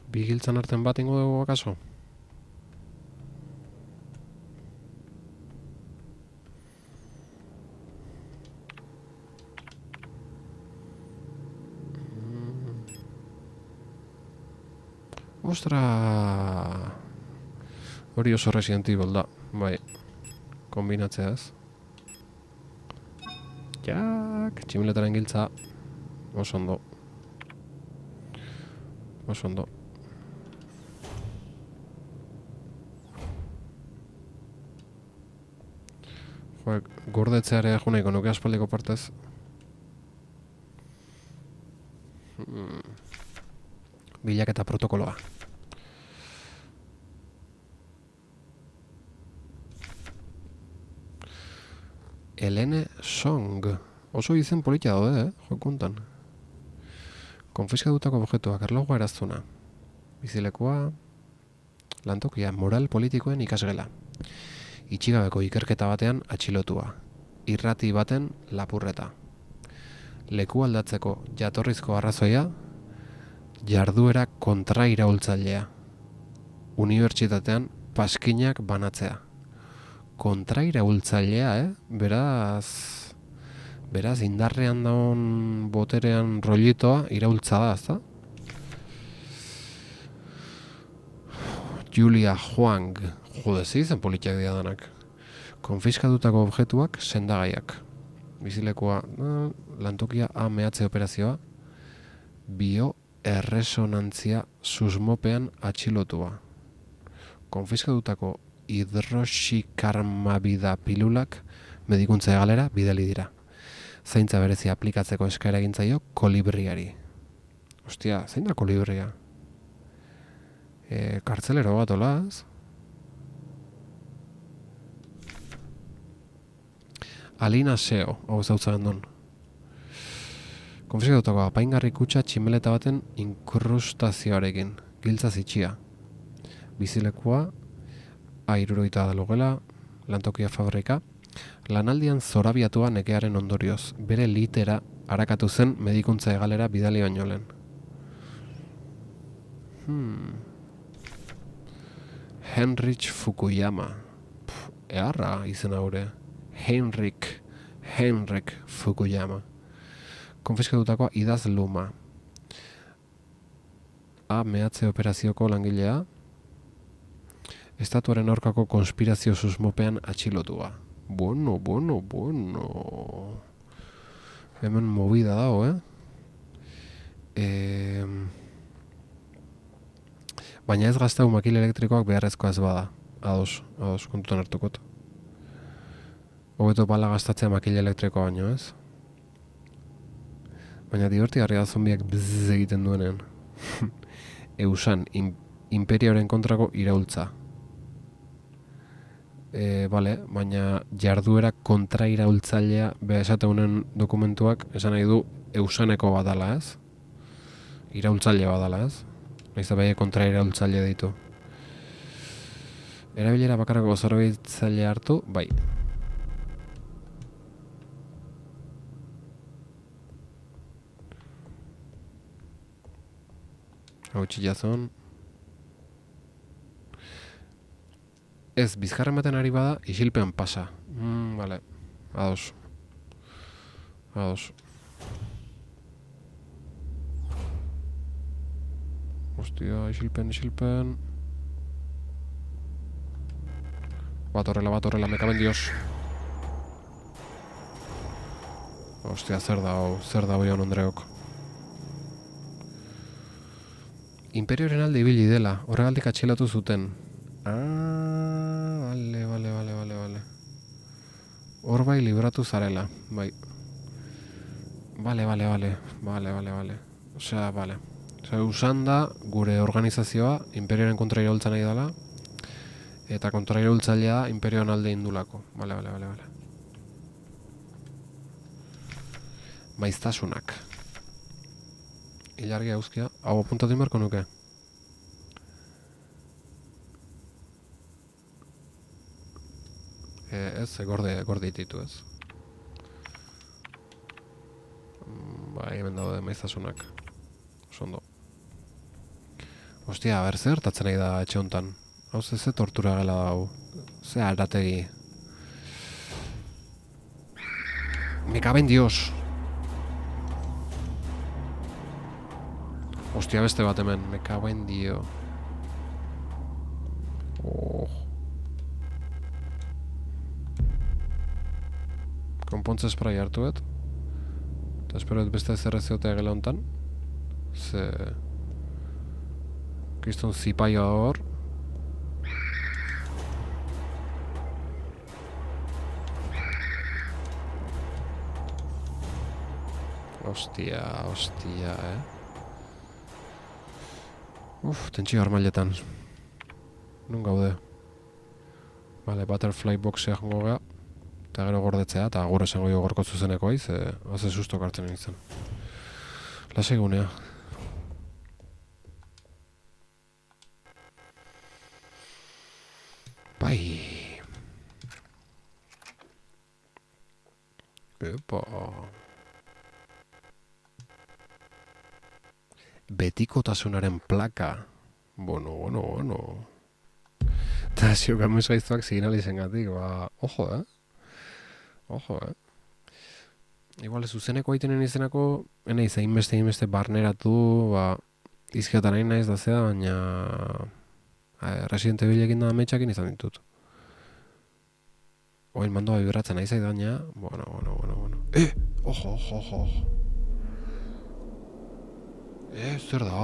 Bi giltzan artean bat ingo dugu akaso? Ostra! Hori oso Resident Evil da, bai. Kombinatzea ez. Jak! Tximiletaren giltza. Oso ondo. Oso ondo. Gordetzeare junaiko nuke aspaldiko partez. Bilaketa protokoloa. Helene Song. Oso izen politia daude, jokuntan. Konfiskatutako objektuak, erlojua eraztuna. Bizilekua, lantokia, moral politikoen ikasgela. Itxigabeko ikerketa batean atxilotua. Irrati baten lapurreta. Leku aldatzeko jatorrizko arrazoia, jarduera kontrairaultzailea. Unibertsitatean paskinak banatzea. Kontrairaultzailea, Beraz, indarrean daun boterean rollitoa iraultza da, ezta? Julia Huang, jodezi zen politiak dira danak. Konfiskatutako objektuak sendagaiak. Bizilekua, lantokia A mehatze operazioa, bioerresonantzia susmopean atxilotua. Konfiskatutako hidroxikarmabida pilulak medikuntza galera bidali dira. Zaintza berezia aplikatzeko eskaera egin zaio kolibriari. Ostia, zein da kolibria? Kartzelero bat, olaz? Alina Seo, hau zautzen duen. Konfiskatutako apaingarri kutxa tximeleta baten inkrustazioarekin, giltza zitxia. Bizilekua, A70 da logela, lantokia fabrika, lanaldian zorabiatua nekearen ondorioz, bere litera harakatu zen medikuntza egalera bidali baino lehen. Heinrich Fukuyama. Eharra izen haure. Heinrich Fukuyama. Konfiskatutakoa idaz luma. A mehatze operazioko langilea. Estatuaren aurkako konspirazio susmopean atxilotua. Bueno. Hemen movida dago, Baina ez gaztau makile elektrikoak beharrezkoa ez bada. Ados, kontutan hartukot. Hobeto bala gastatzea makile elektrikoa baino, ez? Baina divertigarri da zombiak bzzz egiten duenean. Eusan, imperioaren kontrako iraultza. Baina jarduera kontrairaultzailea esateunen dokumentuak esan nahi du eusaneko badala, ez? Iraultzaile badala, ez? Naiz bai kontrairaultzaile ditu. Erabilera bakarrako zorbitzaile hartu, bai. Hau txillazon. Ez, bizkarra ematen ari bada, isilpean pasa. Vale. Ados. Hostia, isilpen. Bat horrela, me caben Dios. Hostia, zer da hoion Andreok. Imperioren alde ibili dela, horregaldik atxilatu zuten. Vale. Hor bai libratu zarela, bai. Vale. Osea, vale. Usan da gure organizazioa imperioaren kontra iraultza nahi dela eta kontra iraultzailea imperioan alde indulako. Vale. Maiztasunak. Ilargia euskia. Hau apuntatu inbarko nuke. Ez, gorde ititu ez. Bai, hemen daude maiztasunak. Osondo. Ostia, zer gertatzen nahi da etxe hontan. Hau ze tortura gela hau. Ze arategi. Me caben Dios. Ostia, beste bat hemen. Me caben Dio. Konpontze spray hartuet. Eta espero beste zer ez zeotea gela hontan. Ze... Kriston zipaioa hor. Ostia, tentsio armailetan. Nun gaude. Vale, butterfly boxea jongo gea. eta gero gordetzea, eta gure esango jo gorko zuzeneko aiz, haze sustok hartzen nintzen. Lasegunea. Bai. Epa. Betikotasunaren plaka. Bueno. Eta ziokamu zaiztuak signalizen gatik, ojo, Ojo, Igual zuzeneko aitenen izenako, enaiz, hainbeste barneratu, izkiotan nahi naiz da zeda, baina Resident Evil egin da ametxakin izan ditut. Oin mandoa vibratzen nahi zait baina, bueno. Ojo. Zer da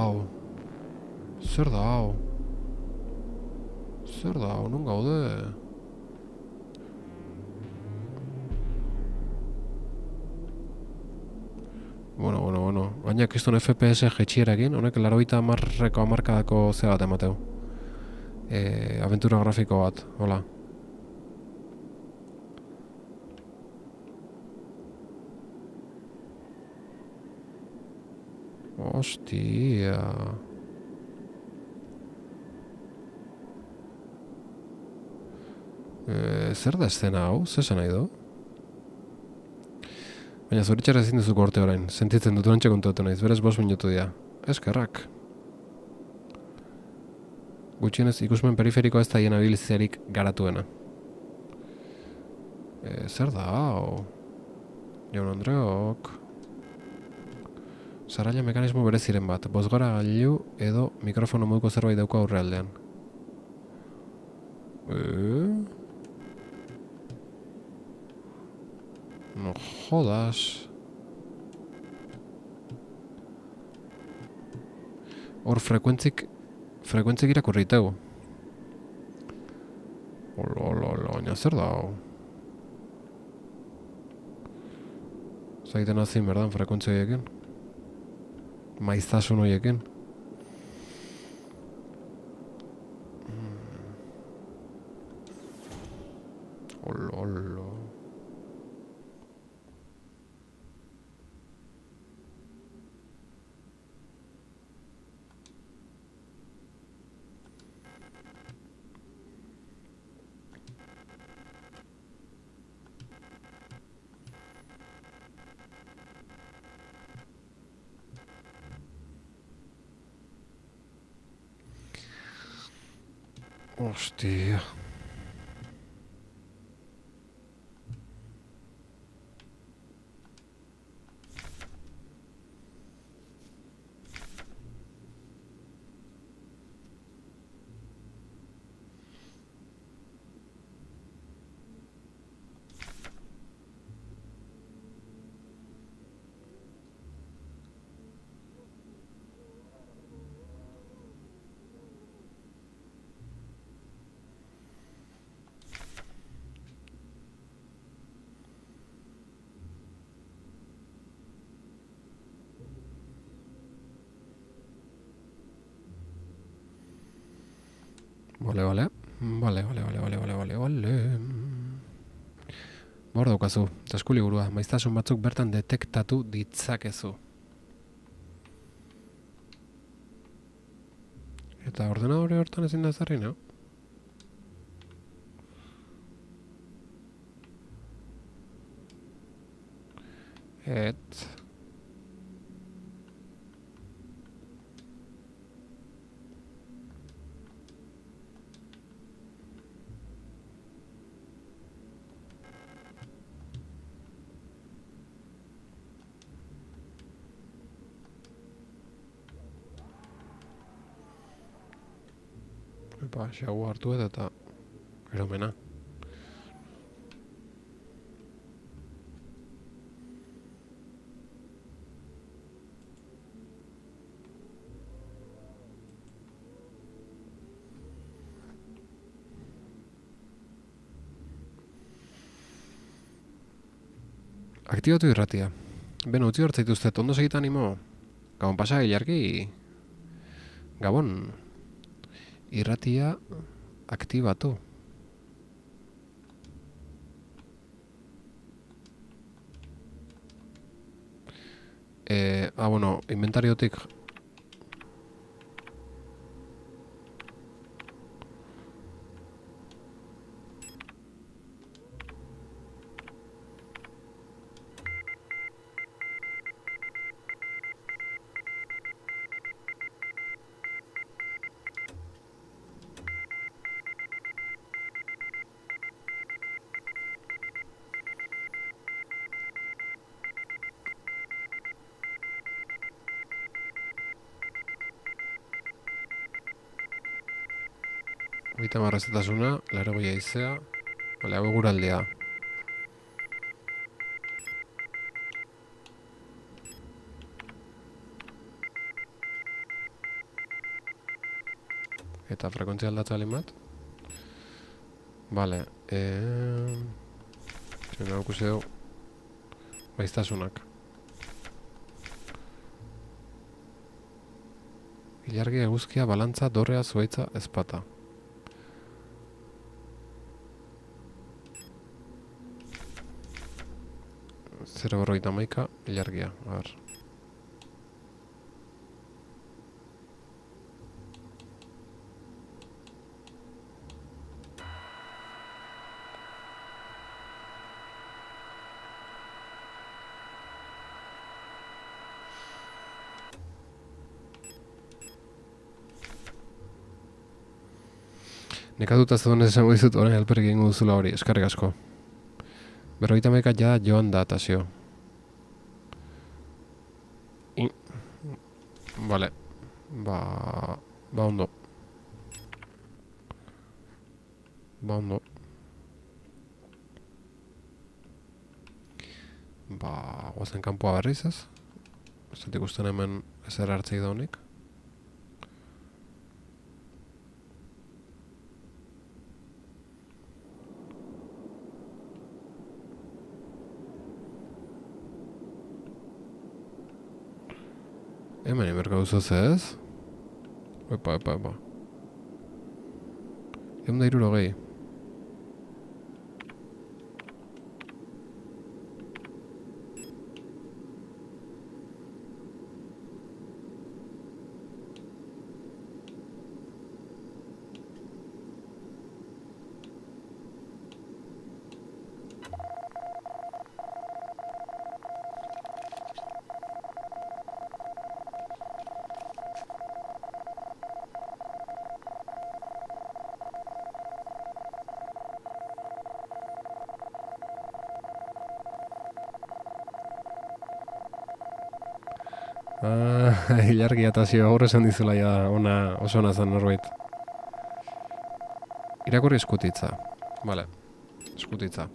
hau? Non gaude? Bueno. Baina kiston FPS jetxierakin, honek 80 hamarkadako ze bat emateu. Aventura grafiko bat, hola. Hostia. Zer da eszena hau? Zesan nahi du? Baina zoritxara ezin duzu gorte orain, sentitzen dut orantxe kontuetu naiz, berez 5 minutu dira. Eskerrak. Gutxienez ikusmen periferikoa ez da hien abiliziarik garatuena. Zer da hau? Jaun Andreok. Zaraila mekanismo bereziren bat, bozgora gailu edo mikrofono moduko zerbait dauko aurrealdean. No jodas. Hor frekuentzik irakurritegu. Baina zer da hau? Zaiten azin berdan frekuentzia horiekin? Maiztasun horiekin? Ololo. Hostia. Vale. Hor daukazu, eskuliburua, maiztasun batzuk bertan detektatu ditzakezu. Eta ordenadore hortan ezin da ezarri, no? Xagu hartu eta eromena. Aktibatu irratia. Ben, utzi hortzaituztet, ondo segita animo. Gabon pasa, Ilargi. Gabon. Irratia aktibatu. Bueno, inventariotik. Hogeita marrazetasuna, larogeia izea, bale, hau eguraldia. Eta frekuentzia aldatza alin bat. Bale, zena ikusi dugu, baiztasunak. Ilargi eguzkia, balantza, dorrea, zuaitza, ezpata. Zero berrogeita hamaika, ilargia, a ber. Nekatuta zegoen esango dizut orain alperrik egingo duzula hori, eskarrik asko. Berrogeita hamaika ja joan da, tasio. Vale. Ba ondo. Guazen kanpoa berriz ez? Ez dut ikusten hemen ezer hartzeik da honik. Hemen emerka duzuz ez? Epa. Egun da irurogei. Ilargia tasio gaur esan dizula ja ona oso ona zen norbait. Irakurri eskutitza. Vale. Eskutitza.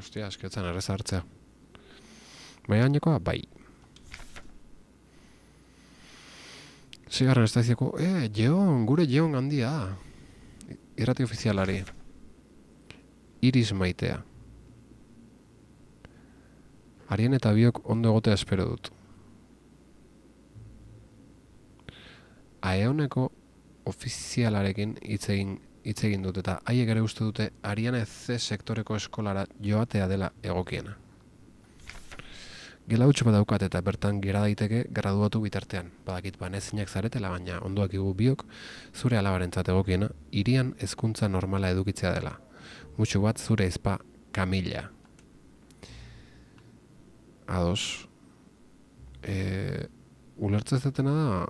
Ostia, esketzen errez hartzea. Baina gainekoa, bai. Zigarren estazioko, gure Jeon handia. Irrati ofizialari. Iris maitea. Arien eta biok ondo egotea espero dut. Aeoneko ofizialarekin hitz egin dut eta haiek ere uste dute Ariane C sektoreko eskolara joatea dela egokiena. Gela hutsu bat daukat eta bertan gera daiteke graduatu bitartean. Badakit banezinak zaretela, baina ondoak igu biok zure alabarentzat egokiena hirian hezkuntza normala edukitzea dela. Mutxu bat zure ezpa Kamila. Ados. Ulertzen ez detena da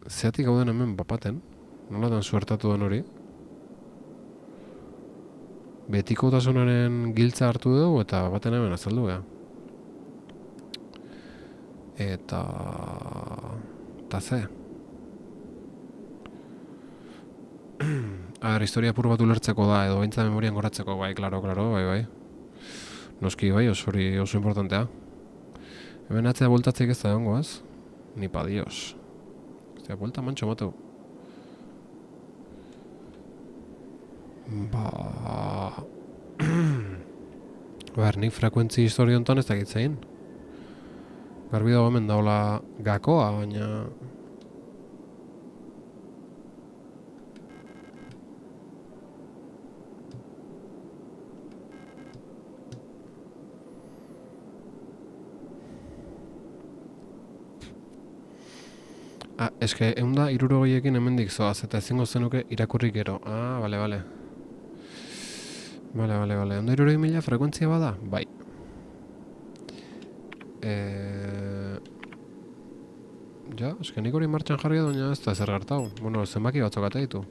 zeatik gauden hemen bapaten. Nolatan suertatu den hori. Betikotasunaren giltza hartu dugu eta baten hemen azaldu geha. Eta ze. Historia pur bat ulertzeko da, edo baintza memorian goratzeko, bai, klaro, bai. Noski, bai, oso importantea. Hemen atzea bultatzeik ez da egongo, ez? Ni pa dios. Ostia, bulta mantxo mateu. Nik frekuentzi historio honetan ez dakit zein. Garbi dago hemen daula gakoa, baina... Eske, egun da, 60ekin hemendik zoaz, eta ezingo zenuke irakurri gero. Bale. Ondo 60.000 frekuentzia bada? Bai. Ja, eske nik hori martxan jarri edo, ez da zer gertau. Bueno, zenbaki batzok ate ditu.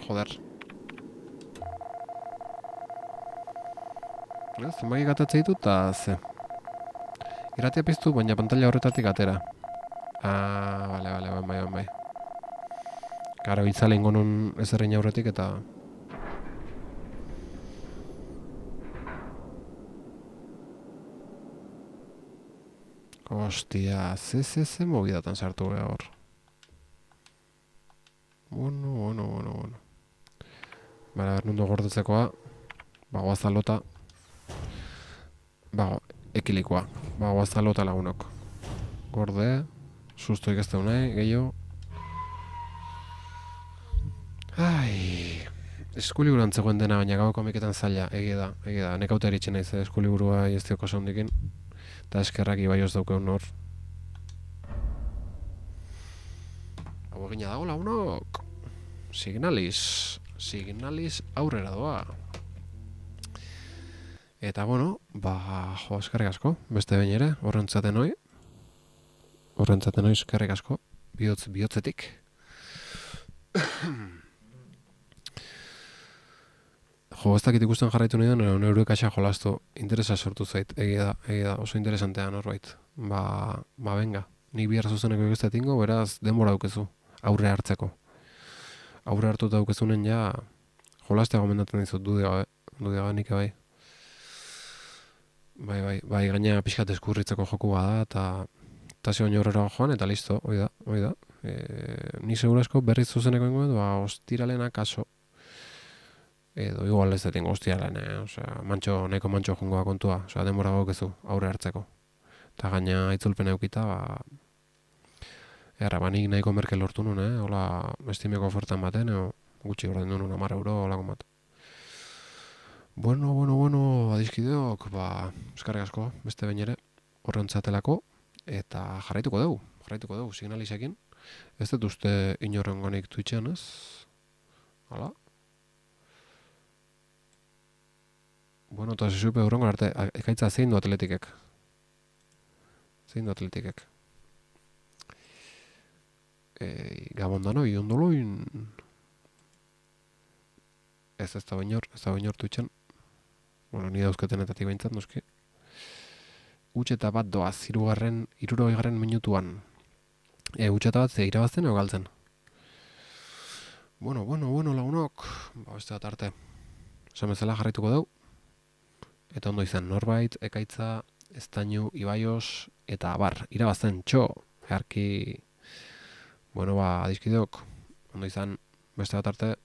Joder. Zenbaki gatatze ditu, eta ze. Iratia piztu, baina pantalla horretatik atera. Bale, bai. Karo, itzale ingonun ezerrein aurretik eta... Ostia, ze movidatan sartu beha hor. Bueno. Bara, nundo gordetzekoa. Bagoaz alota. Ekilikoa. Bagoaz alota lagunok. Gorde. Sustoik ez nahi, gehiago. Eskuliburuan zegoen dena, baina gauko amiketan zaila, egia da. Nekauta eritxen naiz, eskuliburua iztioko sondikin. Eta eskerrak ibaioz daukeun hor. Hau egina dago lagunok. Signalis aurrera doa. Eta bueno, eskerrik asko, beste behin ere, horrentzaten hoi. Eskerrik asko, bihotzetik. Ez dakit ikusten jarraitu nahi da, neure kaxa jolastu, interesa sortu zait, egia da, oso interesantea norbait. Venga, nik bihar zuzeneko ikustetingo, beraz, denbora daukezu, aurre hartzeko. Aurre hartu daukezunen ja, jolastea gomendatzen dizut, dudia nik bai. Bai, gaina pixkat eskurritzeko joku bada, eta zion horrela joan, eta listo, hoi da. Ni segurasko berriz zuzeneko ingo edo, ostiralena kaso. Edo igual ez detengo ostiralena, nahiko mantxo jungoa kontua, denbora gaukezu, aurre hartzeko. Eta gaina itzulpen eukita, nik nahiko merke lortu nun, hola estimeko ofertan baten, gutxi orden duen 10 euro, holako bat. Bueno, adizkideok, eskarrik asko, beste behin ere, horrentzatelako, eta jarraituko dugu, signalisekin. Ez dut uste inorrengonik Twitchen, ez? Hala? Bueno, eta zesupe urrengo arte, ekaitza zein du atletikek. Gabon danoi, ondoloin. Ez da bainor Twitchen. Bueno, ni dauzketenetatik behintzat, noski. Utxeta bat doaz, 60. minutuan. Utxeta bat ze irabazten edo galtzen. Bueno, lagunok. Beste bat arte. Esan bezala jarraituko dugu. Eta ondo izan norbait, ekaitza, estainu, ibaios, eta irabazten, txo. Earki, adizkideok, ondo izan, beste bat arte.